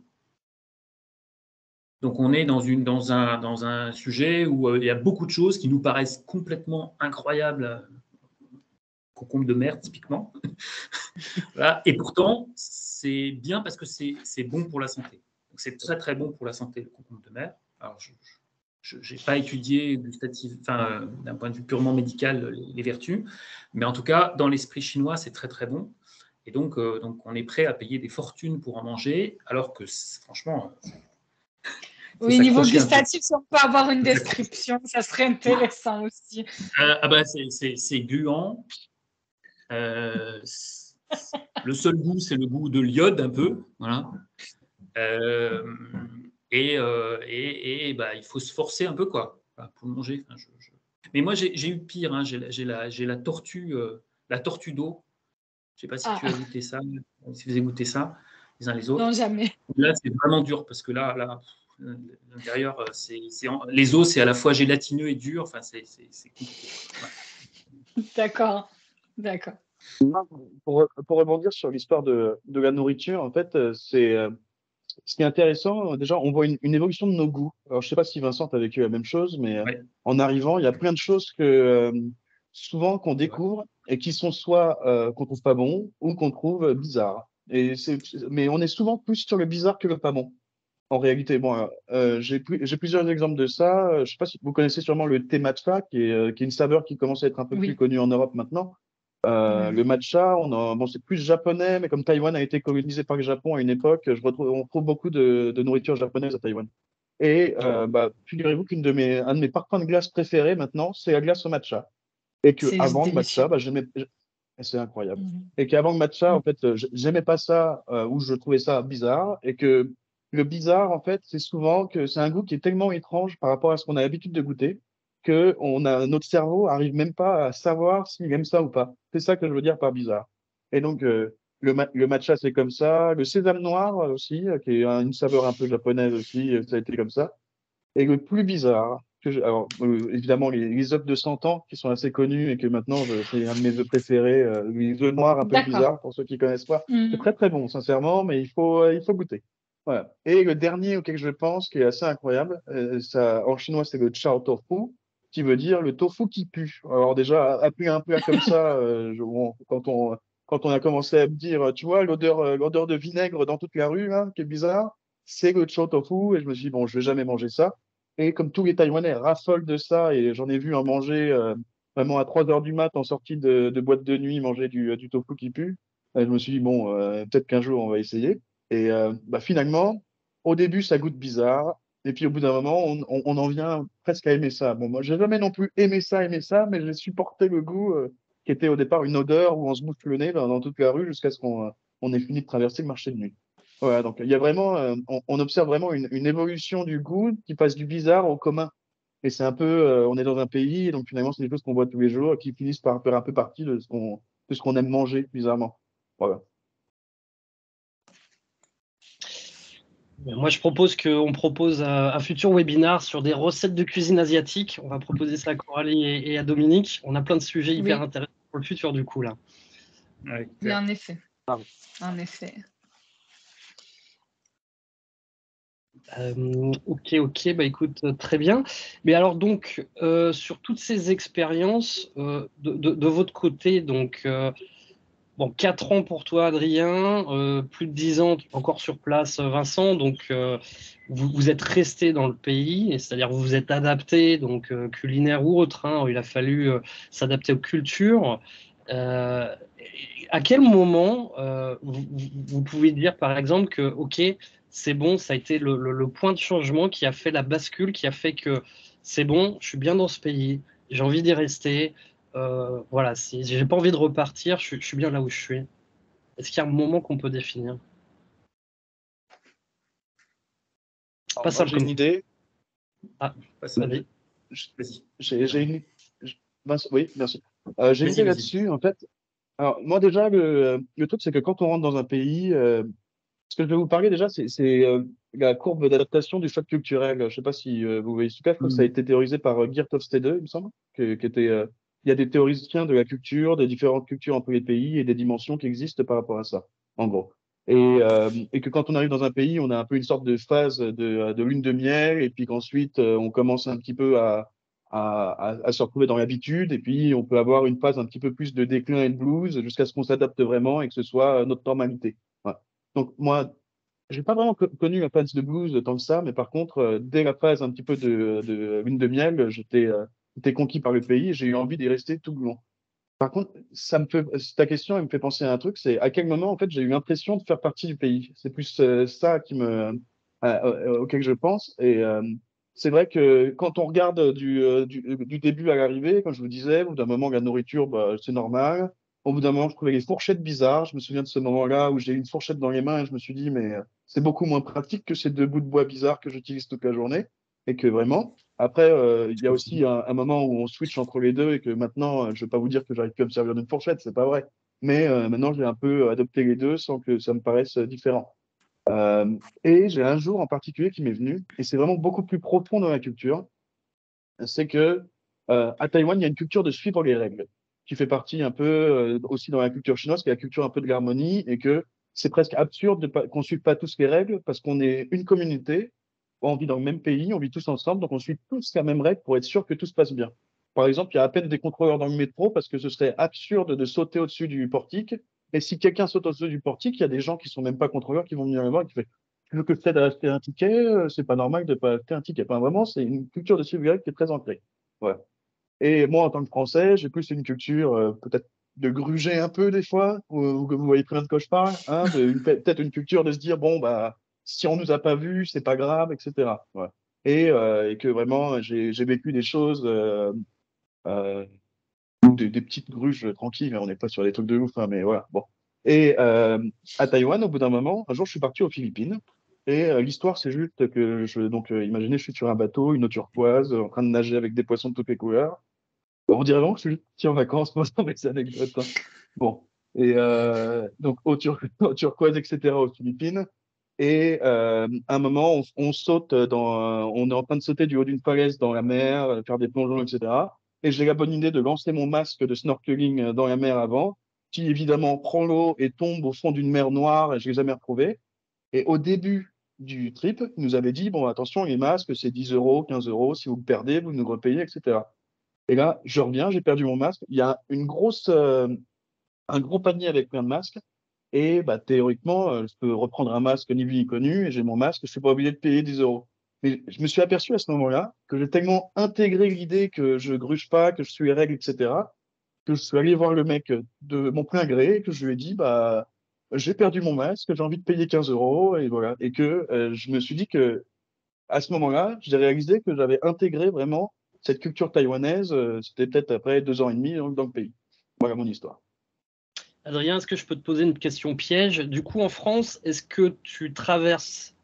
Donc on est dans un sujet où il y a beaucoup de choses qui nous paraissent complètement incroyables, concombre de mer typiquement. Voilà. Et pourtant, c'est bien parce que c'est bon pour la santé. Donc c'est très très bon pour la santé, le concombre de mer. Alors je n'ai pas étudié d'un point de vue purement médical les vertus, mais en tout cas, dans l'esprit chinois, c'est très très bon. Et donc on est prêt à payer des fortunes pour en manger, alors que franchement, oui, niveau gustatif, si on peut avoir une description, ça serait intéressant aussi. C'est gluant. Le seul goût, c'est le goût de l'iode un peu. Voilà. Il faut se forcer un peu quoi, pour le manger. Mais moi, j'ai eu pire. Hein. J'ai la tortue d'eau. Je ne sais pas si tu as goûté ça, si vous avez goûté ça, les uns les autres. Non, jamais. Là, c'est vraiment dur parce que là l'intérieur, les os, c'est à la fois gélatineux et dur. Enfin, c'est compliqué. Ouais. D'accord. Pour rebondir sur l'histoire de la nourriture, en fait, ce qui est intéressant, déjà, on voit une évolution de nos goûts. Alors, je sais pas si Vincent a vécu la même chose, mais Ouais. en arrivant, il y a plein de choses que souvent qu'on découvre et qui sont soit qu'on trouve pas bon ou qu'on trouve bizarres. Mais on est souvent plus sur le bizarre que le pas bon. En réalité, bon, j'ai plusieurs exemples de ça. Je sais pas si vous connaissez sûrement le thé matcha, qui est une saveur qui commence à être un peu plus connue en Europe maintenant. Le matcha, bon, c'est plus japonais, mais comme Taïwan a été colonisé par le Japon à une époque, on trouve beaucoup de nourriture japonaise à Taïwan. Et figurez-vous un de mes parfums de glace préférés maintenant, c'est la glace au matcha. Et que avant le matcha, c'est incroyable. Et qu'avant le matcha, en fait, j'aimais pas ça, ou je trouvais ça bizarre, et que le bizarre, en fait, c'est souvent que c'est un goût qui est tellement étrange par rapport à ce qu'on a l'habitude de goûter que notre cerveau arrive même pas à savoir s'il aime ça ou pas. C'est ça que je veux dire par bizarre. Et donc, le matcha, c'est comme ça. Le sésame noir aussi, qui est une saveur un peu japonaise aussi, ça a été comme ça. Et le plus bizarre, évidemment, les œufs de 100 ans qui sont assez connus et que maintenant, c'est un de mes œufs préférés, les œufs noirs un peu bizarres pour ceux qui connaissent pas. C'est très très bon, sincèrement, mais il faut goûter. Voilà. Et le dernier auquel je pense, qui est assez incroyable, en chinois, c'est le chao tofu, qui veut dire le tofu qui pue. Alors déjà, appeler un plat comme ça, quand on a commencé à me dire, tu vois, l'odeur de vinaigre dans toute la rue, hein, qui est bizarre, c'est le chao tofu. Et je me suis dit, bon, je vais jamais manger ça. Et comme tous les Taïwanais raffolent de ça, et j'en ai vu en manger vraiment à 3 heures du mat en sortie de boîte de nuit, manger du tofu qui pue, je me suis dit, bon, peut-être qu'un jour on va essayer. Et finalement, au début, ça goûte bizarre. Et puis au bout d'un moment, on en vient presque à aimer ça. Bon, moi, j'ai jamais non plus aimé ça, mais j'ai supporté le goût qui était au départ une odeur où on se bouffe le nez dans toute la rue jusqu'à ce qu'on ait fini de traverser le marché de nuit. Voilà, donc il y a vraiment, on observe vraiment une évolution du goût qui passe du bizarre au commun. Et c'est un peu, on est dans un pays, donc finalement c'est des choses qu'on voit tous les jours qui finissent par faire un peu partie de ce qu'on aime manger bizarrement. Voilà. Moi, je propose qu'on propose un futur webinar sur des recettes de cuisine asiatique. On va proposer ça à Coralie et à Dominique. On a plein de sujets hyper intéressants pour le futur du coup là. Oui, en effet. En effet. Ok, bah écoute, très bien. Mais alors donc, sur toutes ces expériences, de votre côté, donc, bon, 4 ans pour toi, Adrien, plus de 10 ans encore sur place, Vincent. Donc, vous êtes resté dans le pays, c'est-à-dire vous vous êtes adapté, donc culinaire ou autre. Hein, il a fallu s'adapter aux cultures. Euh, à quel moment vous pouvez dire, par exemple, que OK, c'est bon, ça a été le point de changement qui a fait la bascule, qui a fait que c'est bon, je suis bien dans ce pays, j'ai envie d'y rester. Voilà, si j'ai pas envie de repartir, je suis bien là où je suis. Est-ce qu'il y a un moment qu'on peut définir? Alors, Pas moi, simple j'ai une comme. idée. Ah, Vas-y. vas-y. J'ai Vas-y. j'ai une... Oui, merci. J'ai une Vas-y, idée vas-y. là-dessus, en fait. Alors, moi, déjà, le truc, c'est que quand on rentre dans un pays, ce que je vais vous parler déjà, c'est la courbe d'adaptation du choc culturel. Je ne sais pas si vous voyez ce cas. Je crois que ça a été théorisé par Geert Hofstede, il me semble, qui était. Il y a des théoriciens de la culture, des différentes cultures entre les pays et des dimensions qui existent par rapport à ça, en gros. Et que quand on arrive dans un pays, on a un peu une sorte de phase de lune de miel, et puis qu'ensuite, on commence un petit peu à se retrouver dans l'habitude, et puis on peut avoir une phase un petit peu plus de déclin et de blues jusqu'à ce qu'on s'adapte vraiment et que ce soit notre normalité. Ouais. Donc moi, j'ai pas vraiment connu la phase de blues tant que ça, mais par contre, dès la phase un petit peu de lune de miel, j'étais conquis par le pays et j'ai eu envie d'y rester tout le long. Par contre, ta question, elle me fait penser à un truc, c'est à quel moment, en fait, j'ai eu l'impression de faire partie du pays. C'est plus ça auquel je pense. C'est vrai que quand on regarde du début à l'arrivée, comme je vous disais, au bout d'un moment, la nourriture, bah, c'est normal. Au bout d'un moment, je trouvais les fourchettes bizarres. Je me souviens de ce moment-là où j'ai eu une fourchette dans les mains et je me suis dit, mais c'est beaucoup moins pratique que ces deux bouts de bois bizarres que j'utilise toute la journée. Et que vraiment, après, il y a aussi un moment où on switch entre les deux et que maintenant, je ne vais pas vous dire que j'arrive plus à me servir d'une fourchette, c'est pas vrai. Mais maintenant, j'ai un peu adopté les deux sans que ça me paraisse différent. Et j'ai un jour en particulier qui m'est venu, et c'est vraiment beaucoup plus profond dans la culture, c'est que à Taïwan, il y a une culture de suivre les règles, qui fait partie un peu aussi dans la culture chinoise, qui est la culture un peu de l'harmonie, et que c'est presque absurde qu'on ne suive pas tous les règles, parce qu'on est une communauté, on vit dans le même pays, on vit tous ensemble, donc on suit tous la même règle pour être sûr que tout se passe bien. Par exemple, il y a à peine des contrôleurs dans le métro, parce que ce serait absurde de sauter au-dessus du portique, et si quelqu'un saute au-dessus du portique, il y a des gens qui sont même pas contrôleurs qui vont venir le voir et qui font tu veux que je t'aide à acheter un ticket? C'est pas normal de pas acheter un ticket. Enfin, vraiment, c'est une culture de suivi qui est très ancrée. Voilà. Et moi, en tant que Français, j'ai plus une culture peut-être de gruger un peu des fois, ou que vous voyez très bien de quoi je parle, hein, peut-être une culture de se dire, bon, bah, si on nous a pas vus, c'est pas grave, etc. Voilà. Et que vraiment, j'ai vécu des choses, euh, des petites gruges tranquilles, mais on n'est pas sur des trucs de ouf, hein, mais voilà. Bon. Et à Taïwan, au bout d'un moment, un jour, je suis parti aux Philippines. Et l'histoire, c'est juste que imaginez, je suis sur un bateau, une eau turquoise, en train de nager avec des poissons de toutes les couleurs. On dirait vraiment que je suis juste parti en vacances, moi, dans mes anecdotes. Hein. Bon. Et donc, eau turquoise, etc., aux Philippines. Et à un moment, on est en train de sauter du haut d'une falaise dans la mer, faire des plongeons, etc. Et j'ai la bonne idée de lancer mon masque de snorkeling dans la mer avant, qui évidemment prend l'eau et tombe au fond d'une mer noire, et je l'ai jamais retrouvé. Et au début du trip, il nous avait dit, bon, attention, les masques, c'est 10 euros, 15 euros, si vous le perdez, vous nous repayez, etc. Et là, je reviens, j'ai perdu mon masque. Il y a un gros panier avec plein de masques. Et bah, théoriquement, je peux reprendre un masque ni vu ni connu et j'ai mon masque, je ne suis pas obligé de payer 10 euros. Mais je me suis aperçu à ce moment-là que j'ai tellement intégré l'idée que je gruge pas, que je suis les règles, etc., que je suis allé voir le mec de mon plein gré et que je lui ai dit, bah, j'ai perdu mon masque, j'ai envie de payer 15 euros et voilà. Et que je me suis dit que à ce moment-là, j'ai réalisé que j'avais intégré vraiment cette culture taïwanaise. C'était peut-être après 2 ans et demi dans le pays. Voilà mon histoire. Adrien, est-ce que je peux te poser une question piège? Du coup, en France, est-ce que tu traverses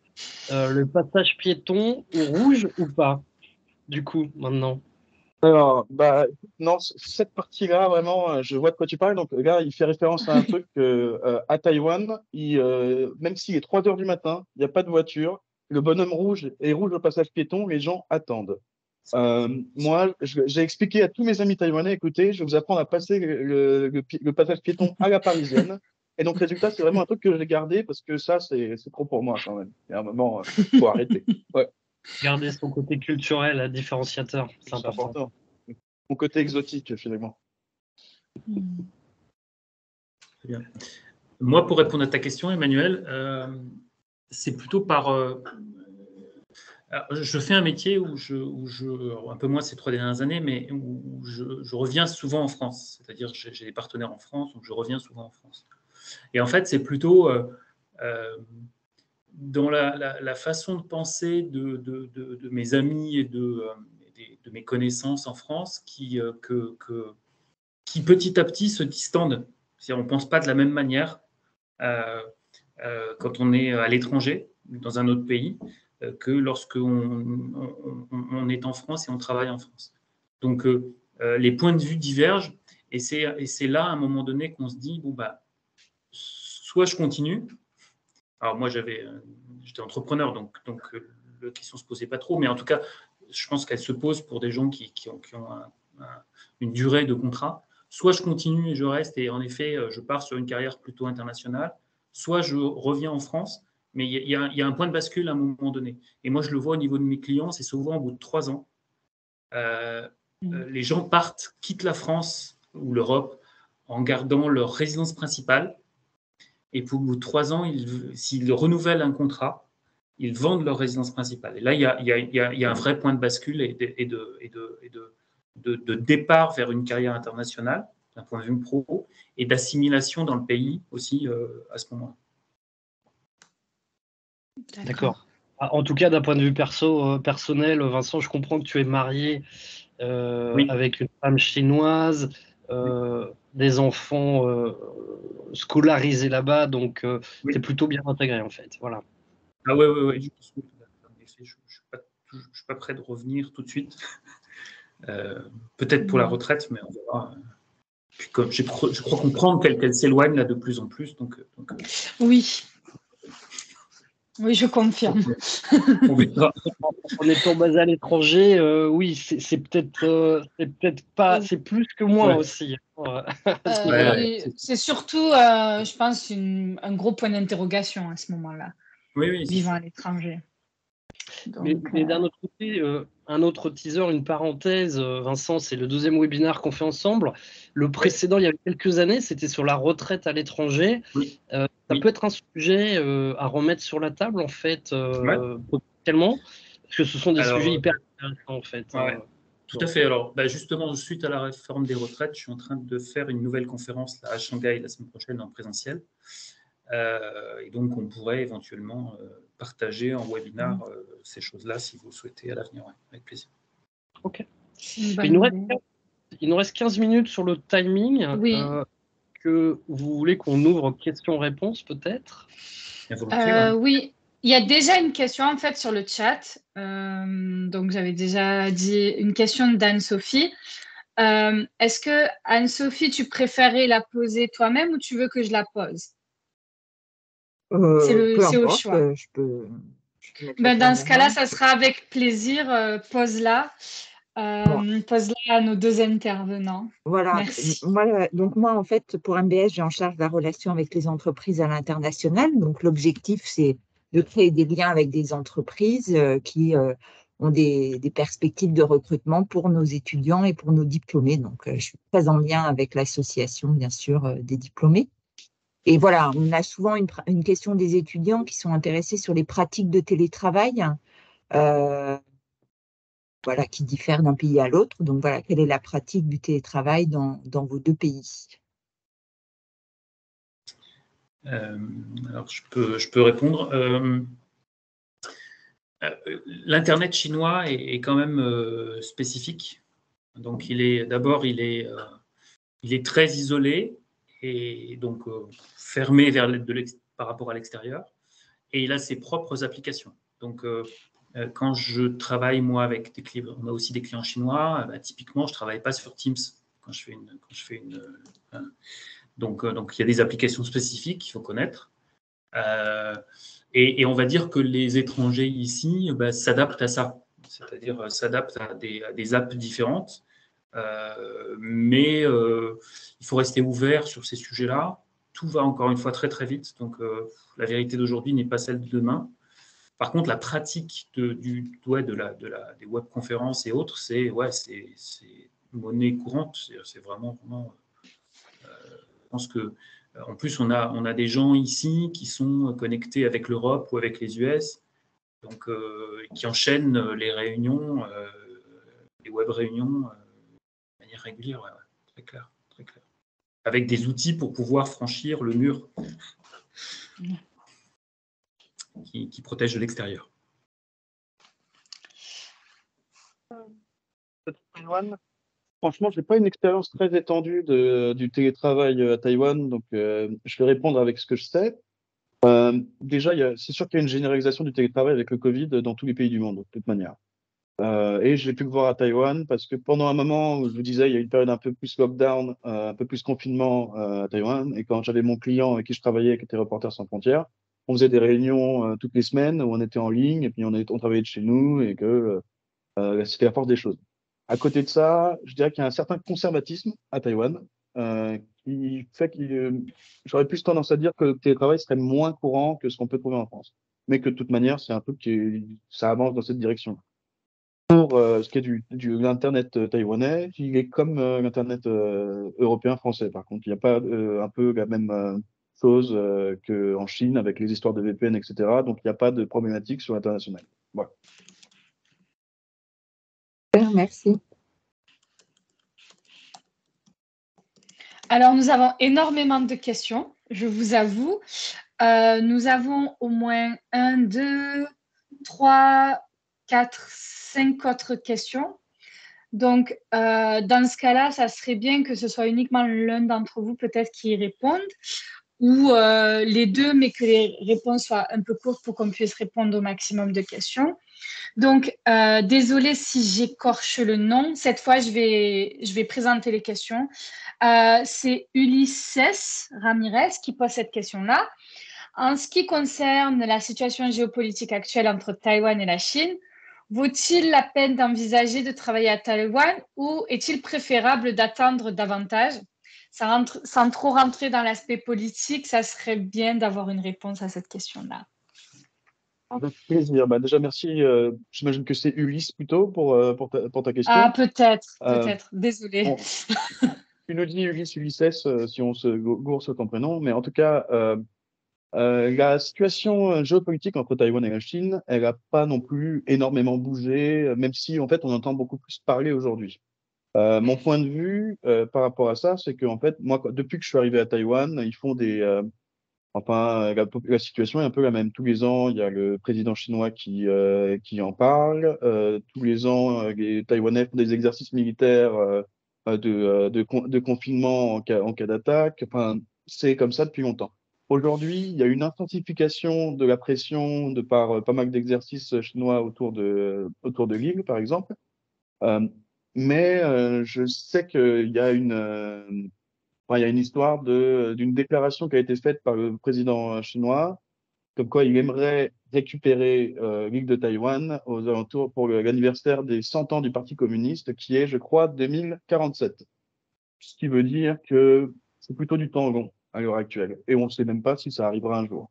le passage piéton au rouge ou pas? Du coup, maintenant. Alors, bah, non, cette partie-là, vraiment, je vois de quoi tu parles. Donc, le gars, il fait référence à un truc à Taïwan, même s'il est 3 heures du matin, il n'y a pas de voiture, le bonhomme rouge est rouge au passage piéton, les gens attendent. Moi, j'ai expliqué à tous mes amis taïwanais, écoutez, je vais vous apprendre à passer le passage piéton à la parisienne. Et donc, résultat, c'est vraiment un truc que j'ai gardé parce que ça, c'est trop pour moi quand même. Il y a un moment, faut arrêter. Ouais, Garder son côté culturel différenciateur, c'est c'est important. important. Mon côté exotique, finalement. Très bien. Moi, pour répondre à ta question, Emmanuel, c'est plutôt par... je fais un métier où un peu moins ces 3 dernières années, mais où je reviens souvent en France. C'est-à-dire que j'ai des partenaires en France, donc je reviens souvent en France. Et en fait, c'est plutôt dans la façon de penser de mes amis et de mes connaissances en France qui petit à petit se distendent. C'est-à-dire, on ne pense pas de la même manière quand on est à l'étranger, dans un autre pays, que lorsque on est en France et on travaille en France. Donc, les points de vue divergent, et c'est là, à un moment donné, qu'on se dit, bon, bah, soit je continue. Alors, moi, j'étais entrepreneur, donc la question ne se posait pas trop, mais en tout cas, je pense qu'elle se pose pour des gens qui ont une durée de contrat. Soit je continue et je reste, et en effet, je pars sur une carrière plutôt internationale, soit je reviens en France, mais il y a un point de bascule à un moment donné. Et moi, je le vois au niveau de mes clients, c'est souvent au bout de 3 ans. Les gens quittent la France ou l'Europe en gardant leur résidence principale, et au bout de 3 ans, s'ils renouvellent un contrat, ils vendent leur résidence principale. Et là, il y a un vrai point de bascule et de départ vers une carrière internationale, d'un point de vue pro, et d'assimilation dans le pays aussi à ce moment-là. D'accord. En tout cas, d'un point de vue personnel, Vincent, je comprends que tu es marié Oui. avec une femme chinoise, des enfants scolarisés là-bas, donc Oui. tu es plutôt bien intégré en fait. Voilà. Ah ouais. En effet, je ne suis pas prêt de revenir tout de suite. Peut-être pour la retraite, mais on verra. Puis comme je crois comprendre qu'elle s'éloigne là de plus en plus. Donc Oui. Oui, je confirme. on verra. En étant basé à l'étranger, oui, c'est peut-être pas, c'est plus que moins aussi. C'est surtout, je pense, un gros point d'interrogation à ce moment-là, vivant à l'étranger. Mais d'un autre côté, un autre teaser, une parenthèse, Vincent, c'est le 2e webinaire qu'on fait ensemble. Le précédent, il y a quelques années, c'était sur la retraite à l'étranger. Oui. Ça peut être un sujet à remettre sur la table, en fait, potentiellement, parce que ce sont des sujets hyper intéressants, en fait. Tout à fait. Alors, justement, suite à la réforme des retraites, je suis en train de faire une nouvelle conférence là, à Shanghai la semaine prochaine en présentiel. Et donc, on pourrait éventuellement partager en webinaire ces choses-là si vous le souhaitez à l'avenir, avec plaisir. Ok. Il nous reste 15 minutes sur le timing. Oui. Que vous voulez qu'on ouvre questions-réponses peut-être? Oui, il y a déjà une question en fait sur le chat. Donc, j'avais déjà dit une question d'Anne-Sophie. Est-ce que, Anne-Sophie, tu préférais la poser toi-même ou tu veux que je la pose? C'est au choix. Dans ce cas-là, ça sera avec plaisir. Pose-la. Pose-la à nos 2 intervenants. Voilà. Merci. Moi, en fait, pour MBS, j'ai en charge la relation avec les entreprises à l'international. Donc, l'objectif, c'est de créer des liens avec des entreprises qui ont des perspectives de recrutement pour nos étudiants et pour nos diplômés. Donc, je suis très en lien avec l'association, bien sûr, des diplômés. Et voilà, on a souvent une question des étudiants qui sont intéressés sur les pratiques de télétravail. Voilà, qui diffèrent d'un pays à l'autre. Donc voilà, quelle est la pratique du télétravail dans vos 2 pays? Alors, je peux répondre. L'Internet chinois est quand même spécifique. Donc, il est très isolé et donc fermé par rapport à l'extérieur. Et il a ses propres applications. Donc, quand je travaille, moi, avec des clients, on a aussi des clients chinois, typiquement, je ne travaille pas sur Teams quand je fais donc, il y a des applications spécifiques qu'il faut connaître. Et on va dire que les étrangers ici s'adaptent à ça, c'est-à-dire s'adaptent à des apps différentes. Mais il faut rester ouvert sur ces sujets-là. Tout va encore une fois très très vite, donc la vérité d'aujourd'hui n'est pas celle de demain. Par contre, la pratique des webconférences et autres, c'est monnaie courante. C'est vraiment je pense que En plus, on a des gens ici qui sont connectés avec l'Europe ou avec les US, donc qui enchaînent les réunions, les web réunions de manière régulière, ouais, très clair, très clair. Avec des outils pour pouvoir franchir le mur qui protège de l'extérieur. Taïwan, franchement, je n'ai pas une expérience très étendue du télétravail à Taïwan, donc je vais répondre avec ce que je sais. Déjà, c'est sûr qu'il y a une généralisation du télétravail avec le Covid dans tous les pays du monde, de toute manière. Et j'ai pu le voir à Taïwan parce que pendant un moment où je vous disais, il y a eu une période un peu plus lockdown, un peu plus confinement à Taïwan. Et quand j'avais mon client avec qui je travaillais, qui était Reporters sans frontières, on faisait des réunions toutes les semaines où on était en ligne et puis on travaillait de chez nous et que c'était la force des choses. À côté de ça, je dirais qu'il y a un certain conservatisme à Taïwan qui fait que j'aurais plus tendance à dire que le télétravail serait moins courant que ce qu'on peut trouver en France. Mais que de toute manière, c'est un truc ça avance dans cette direction. Pour ce qui est de l'Internet taïwanais, il est comme l'Internet européen français. Par contre, il n'y a pas un peu la même chose qu'en Chine avec les histoires de VPN, etc. Donc, il n'y a pas de problématique sur l'international. Voilà. Merci. Alors, nous avons énormément de questions, je vous avoue. Nous avons au moins 1, 2, 3, 4, 5 autres questions. Donc, dans ce cas-là, ça serait bien que ce soit uniquement l'un d'entre vous peut-être qui y réponde ou les deux, mais que les réponses soient un peu courtes pour qu'on puisse répondre au maximum de questions. Donc, désolée si j'écorche le nom. Cette fois, je vais présenter les questions. C'est Ulysse Ramirez qui pose cette question-là. En ce qui concerne la situation géopolitique actuelle entre Taïwan et la Chine, vaut-il la peine d'envisager de travailler à Taïwan ou est-il préférable d'attendre davantage? Sans trop rentrer dans l'aspect politique, ça serait bien d'avoir une réponse à cette question-là. Avec plaisir. Bah, déjà, merci. J'imagine que c'est Ulysse plutôt pour ta question. Ah, peut-être. Désolée. Bon, tu nous dis Ulysse, Ulysses, si on se gourre sur ton prénom, mais en tout cas, la situation géopolitique entre Taïwan et la Chine, elle n'a pas non plus énormément bougé, même si en fait on entend beaucoup plus parler aujourd'hui. Mon point de vue par rapport à ça, c'est que en fait, moi, depuis que je suis arrivé à Taïwan, ils font la situation est un peu la même. Tous les ans, il y a le président chinois qui en parle. Tous les ans, les Taïwanais font des exercices militaires de confinement en cas d'attaque. Enfin, c'est comme ça depuis longtemps. Aujourd'hui, il y a une intensification de la pression de par pas mal d'exercices chinois autour de l'île, par exemple. Mais je sais qu'il y a il y a une histoire d'une déclaration qui a été faite par le président chinois, comme quoi il aimerait récupérer l'île de Taïwan aux alentours pour l'anniversaire des 100 ans du Parti communiste, qui est, je crois, 2047. Ce qui veut dire que c'est plutôt du temps long à l'heure actuelle. Et on ne sait même pas si ça arrivera un jour.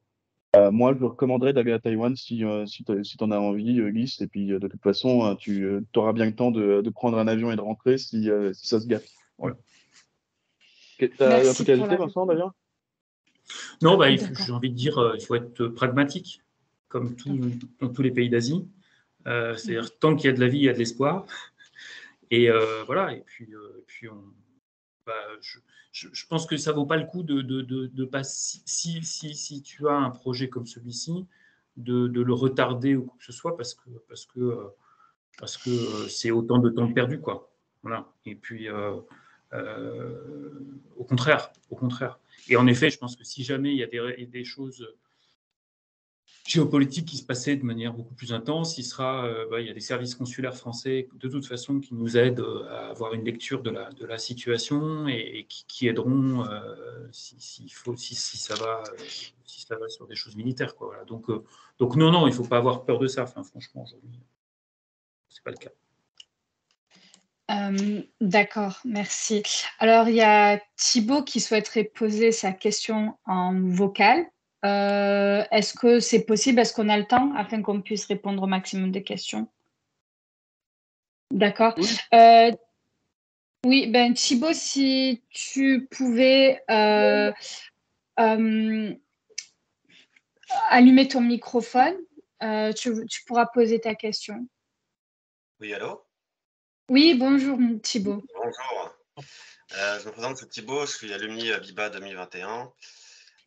Moi, je vous recommanderais d'aller à Taïwan si tu en as envie, Lys. Et puis, de toute façon, tu auras bien le temps de prendre un avion et de rentrer si ça se gâte. Voilà. Tu as un truc à ajouter, Vincent, d'ailleurs? Non, j'ai envie de dire, il faut être pragmatique, comme dans tous les pays d'Asie. C'est-à-dire, tant qu'il y a de la vie, il y a de l'espoir. Et voilà, et puis je pense que ça ne vaut pas le coup de pas, si tu as un projet comme celui-ci, de le retarder ou quoi que ce soit, parce que c'est autant de temps perdu, quoi. Voilà. Et puis, au contraire. Et en effet, je pense que si jamais il y a des choses géopolitique qui se passait de manière beaucoup plus intense, il y a des services consulaires français de toute façon qui nous aident à avoir une lecture de la situation et qui aideront si ça va sur des choses militaires, quoi. Voilà. Donc non, il ne faut pas avoir peur de ça. Enfin, franchement, aujourd'hui, c'est pas le cas. D'accord, merci. Alors, il y a Thibaut qui souhaiterait poser sa question en vocal. Est-ce que c'est possible? Est-ce qu'on a le temps afin qu'on puisse répondre au maximum de questions? D'accord. Oui, Thibaut, si tu pouvais allumer ton microphone. Tu pourras poser ta question. Oui, allô? Oui, bonjour Thibaut. Bonjour. Je me présente, c'est Thibaut, je suis alumni BIBA 2021.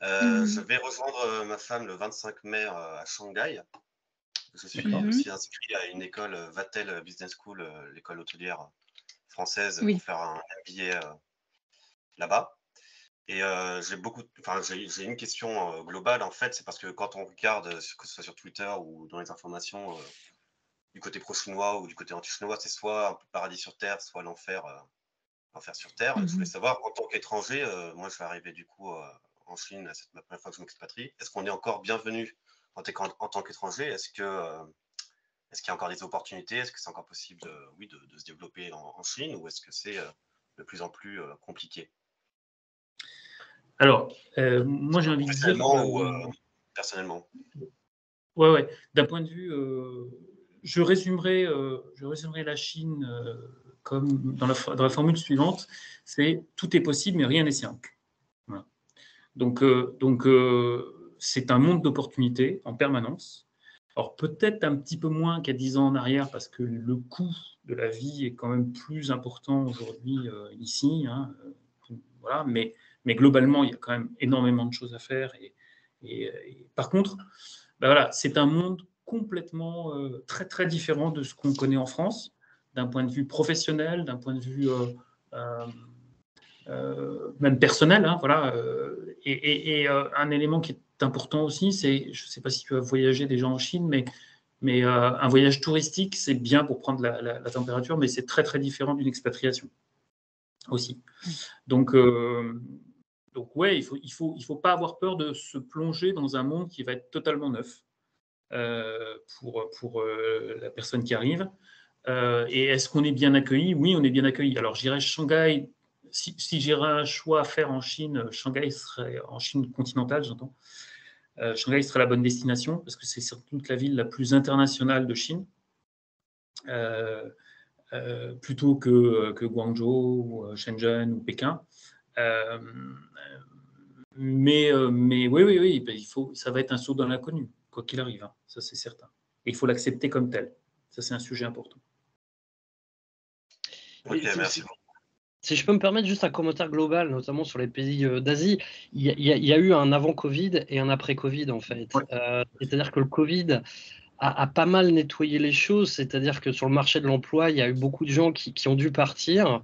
Je vais rejoindre ma femme le 25 mai à Shanghai. Je suis aussi inscrit à une école Vatel Business School, l'école hôtelière française, pour faire un MBA là-bas. Et j'ai une question globale en fait, c'est parce que quand on regarde, que ce soit sur Twitter ou dans les informations du côté pro-chinois ou du côté anti-chinois, c'est soit un peu paradis sur terre, soit l'enfer sur terre. Je voulais savoir, en tant qu'étranger, moi je vais arriver du coup en Chine, c'est ma première fois que je m'expatrie. Est-ce qu'on est encore bienvenu en tant qu'étranger? Est-ce qu'il y a encore des opportunités? Est-ce que c'est encore possible de se développer en Chine, ou est-ce que c'est de plus en plus compliqué? Alors, moi j'ai envie de dire… ou personnellement? Ouais. D'un point de vue… je résumerai la Chine comme dans la formule suivante, c'est tout est possible mais rien n'est simple. Voilà. Donc c'est un monde d'opportunités en permanence. Alors peut-être un petit peu moins qu'il y a 10 ans en arrière, parce que le coût de la vie est quand même plus important aujourd'hui ici. Voilà, mais globalement, il y a quand même énormément de choses à faire. Et par contre, voilà, c'est un monde complètement très, très différent de ce qu'on connaît en France, d'un point de vue professionnel, d'un point de vue même personnel. Voilà, et un élément qui est important aussi, c'est, je ne sais pas si tu as voyagé déjà en Chine, mais un voyage touristique, c'est bien pour prendre la température, mais c'est très, très différent d'une expatriation aussi. Donc ouais, il faut pas avoir peur de se plonger dans un monde qui va être totalement neuf pour la personne qui arrive. Et est-ce qu'on est bien accueilli? Oui, on est bien accueilli. Alors, je dirais Shanghai, si j'ai un choix à faire en Chine, Shanghai serait, en Chine continentale, j'entends. Shanghai serait la bonne destination, parce que c'est sans doute la ville la plus internationale de Chine. Plutôt que Guangzhou, ou Shenzhen ou Pékin. Mais oui, ça va être un saut dans l'inconnu, quoi qu'il arrive, hein, ça c'est certain. Et il faut l'accepter comme tel. Ça, c'est un sujet important. Ok, merci. Si je peux me permettre juste un commentaire global, notamment sur les pays d'Asie, il y a eu un avant-Covid et un après-Covid en fait. Ouais. C'est-à-dire que le Covid a pas mal nettoyé les choses, c'est-à-dire que sur le marché de l'emploi, il y a eu beaucoup de gens qui ont dû partir.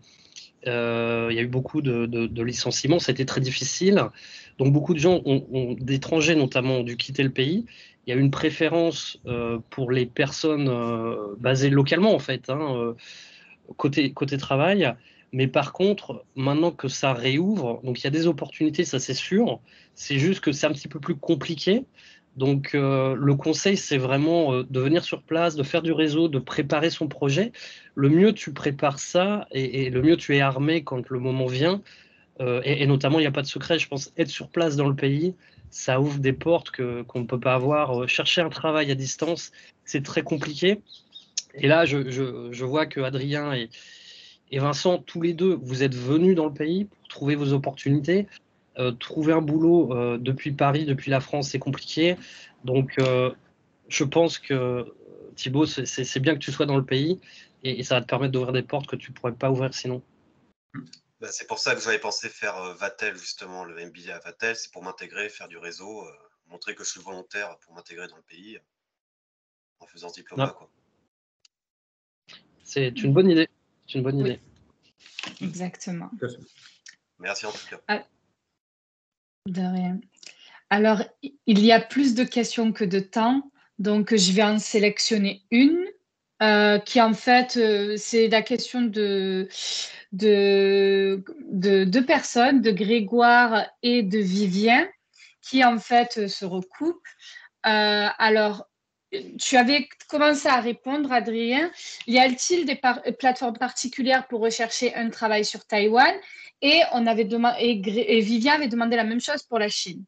Il y a eu beaucoup de licenciements, c'était très difficile. Donc beaucoup de gens, d'étrangers notamment, ont dû quitter le pays. Il y a eu une préférence pour les personnes basées localement en fait, côté travail. Mais par contre, maintenant que ça réouvre, donc il y a des opportunités, ça c'est sûr. C'est juste que c'est un petit peu plus compliqué. Donc le conseil, c'est vraiment de venir sur place, de faire du réseau, de préparer son projet. Le mieux tu prépares ça et le mieux tu es armé quand le moment vient. Et notamment, il n'y a pas de secret, je pense, être sur place dans le pays, ça ouvre des portes qu'on ne peut pas avoir. Chercher un travail à distance, c'est très compliqué. Et là, je vois que Adrien et Vincent, tous les deux, vous êtes venus dans le pays pour trouver vos opportunités. Trouver un boulot depuis Paris, depuis la France, c'est compliqué. Donc, je pense que Thibaut, c'est bien que tu sois dans le pays et ça va te permettre d'ouvrir des portes que tu ne pourrais pas ouvrir sinon. C'est pour ça que j'avais pensé faire Vatel, justement, le MBA à Vatel. C'est pour m'intégrer, faire du réseau, montrer que je suis volontaire pour m'intégrer dans le pays en faisant ce diplôme-là, quoi. C'est une bonne idée. C'est une bonne idée. Exactement. Merci en tout cas. De rien. Alors, il y a plus de questions que de temps, donc je vais en sélectionner une qui en fait, c'est la question de deux personnes, de Grégoire et de Vivien, qui en fait se recoupent. Alors, tu avais commencé à répondre, Adrien. Y a-t-il des plateformes particulières pour rechercher un travail sur Taïwan? Et et Vivien avait demandé la même chose pour la Chine.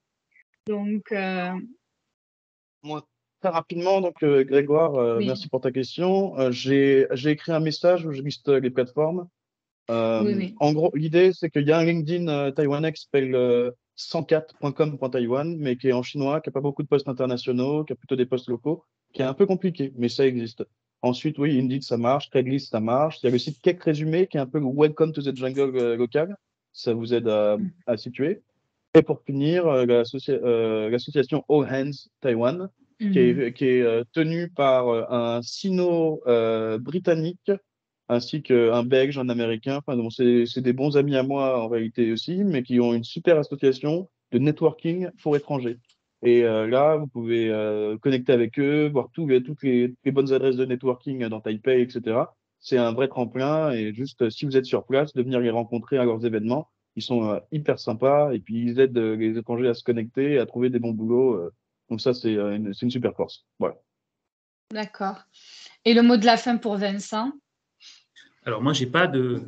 Donc, Moi, très rapidement, donc Grégoire, oui. merci pour ta question. J'ai écrit un message où je liste les plateformes. Oui. En gros, l'idée, c'est qu'il y a un LinkedIn taïwanais qui s'appelle 104.com.taiwan, mais qui est en chinois, qui n'a pas beaucoup de postes internationaux, qui a plutôt des postes locaux, qui est un peu compliqué, mais ça existe. Ensuite, oui, Indeed, ça marche, Craigslist, ça marche. Il y a le site Cake Résumé, qui est un peu le Welcome to the Jungle local. Ça vous aide à situer. Et pour finir, l'association All Hands Taiwan, qui est tenue par un sino-britannique, ainsi qu'un Belge, un Américain. Enfin, bon, c'est des bons amis à moi en réalité aussi, mais qui ont une super association de networking pour étrangers. Et là, vous pouvez connecter avec eux, voir toutes les bonnes adresses de networking dans Taipei, etc. C'est un vrai tremplin et juste si vous êtes sur place, de venir les rencontrer à leurs événements. Ils sont hyper sympas et puis ils aident les étrangers à se connecter, à trouver des bons boulots. Donc ça, c'est une super force. Voilà. D'accord. Et le mot de la fin pour Vincent? Alors moi, j'ai pas de...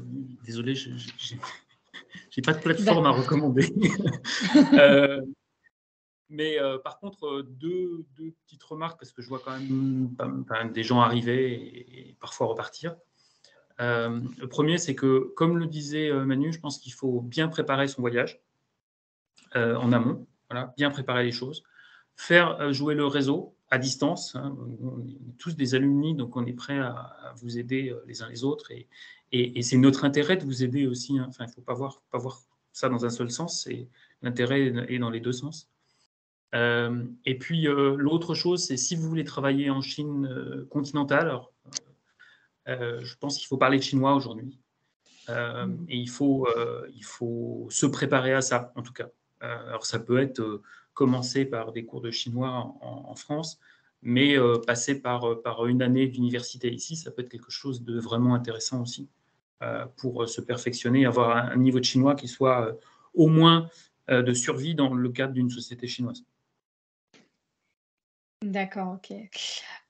Désolé, j'ai pas de plateforme à recommander. Mais par contre, deux petites remarques, parce que je vois quand même des gens arriver et parfois repartir. Le premier, c'est que, comme le disait Manu, je pense qu'il faut bien préparer son voyage en amont, voilà, bien préparer les choses, faire jouer le réseau à distance. Hein, on est tous des alumni, donc on est prêt à vous aider les uns les autres, et c'est notre intérêt de vous aider aussi. Hein. Enfin, il ne faut pas voir ça dans un seul sens, l'intérêt est dans les deux sens. Et puis, l'autre chose, c'est si vous voulez travailler en Chine continentale, alors, je pense qu'il faut parler de chinois aujourd'hui. Et il faut se préparer à ça, en tout cas. Alors, ça peut être commencer par des cours de chinois en France, mais passer par une année d'université ici, ça peut être quelque chose de vraiment intéressant aussi pour se perfectionner, avoir un niveau de chinois qui soit au moins de survie dans le cadre d'une société chinoise. D'accord, ok.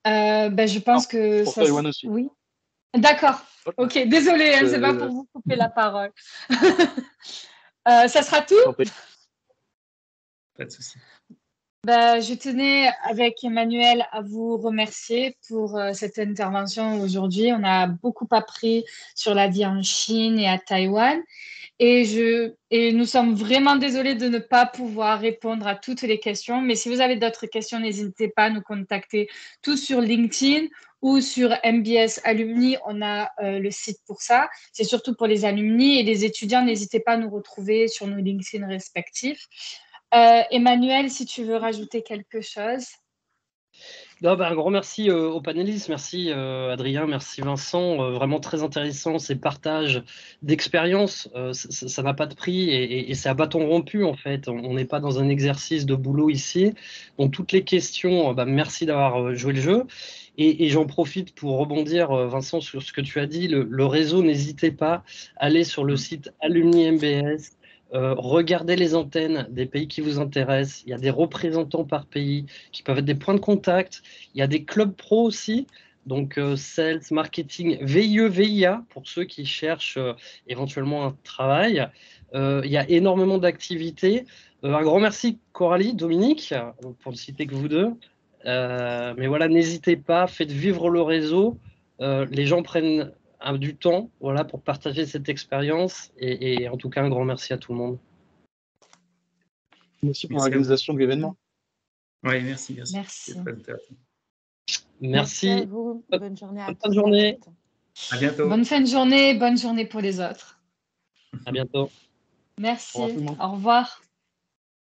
Je pense que pour ça... Taïwan aussi. Oui. D'accord. Ok, désolé, hein, c'est pas pour vous couper la parole. Ça sera tout? Pas de souci. Je tenais avec Emmanuel à vous remercier pour cette intervention aujourd'hui. On a beaucoup appris sur la vie en Chine et à Taïwan. Et nous sommes vraiment désolés de ne pas pouvoir répondre à toutes les questions. Mais si vous avez d'autres questions, n'hésitez pas à nous contacter tous sur LinkedIn ou sur MBS Alumni. On a le site pour ça. C'est surtout pour les alumni et les étudiants. N'hésitez pas à nous retrouver sur nos LinkedIn respectifs. Emmanuel, si tu veux rajouter quelque chose. Non, un grand merci aux panélistes, merci Adrien, merci Vincent, vraiment très intéressant ces partages d'expériences, ça n'a pas de prix et c'est à bâton rompu en fait, on n'est pas dans un exercice de boulot ici, donc toutes les questions, merci d'avoir joué le jeu et j'en profite pour rebondir Vincent sur ce que tu as dit, le réseau, n'hésitez pas, allez sur le site Alumni MBS. Regardez les antennes des pays qui vous intéressent. Il y a des représentants par pays qui peuvent être des points de contact. Il y a des clubs pro aussi, donc sales, marketing, VIE, VIA pour ceux qui cherchent éventuellement un travail. Il y a énormément d'activités. Un grand merci Coralie, Dominique, pour ne citer que vous deux. Mais voilà, n'hésitez pas, faites vivre le réseau. Les gens prennent du temps pour partager cette expérience et en tout cas un grand merci à tout le monde. Merci pour l'organisation de l'événement. Oui, merci. Merci à vous. Bonne journée à tous. Bonne journée. À bientôt. Bonne fin de journée, bonne journée pour les autres. À bientôt. Merci. Au revoir.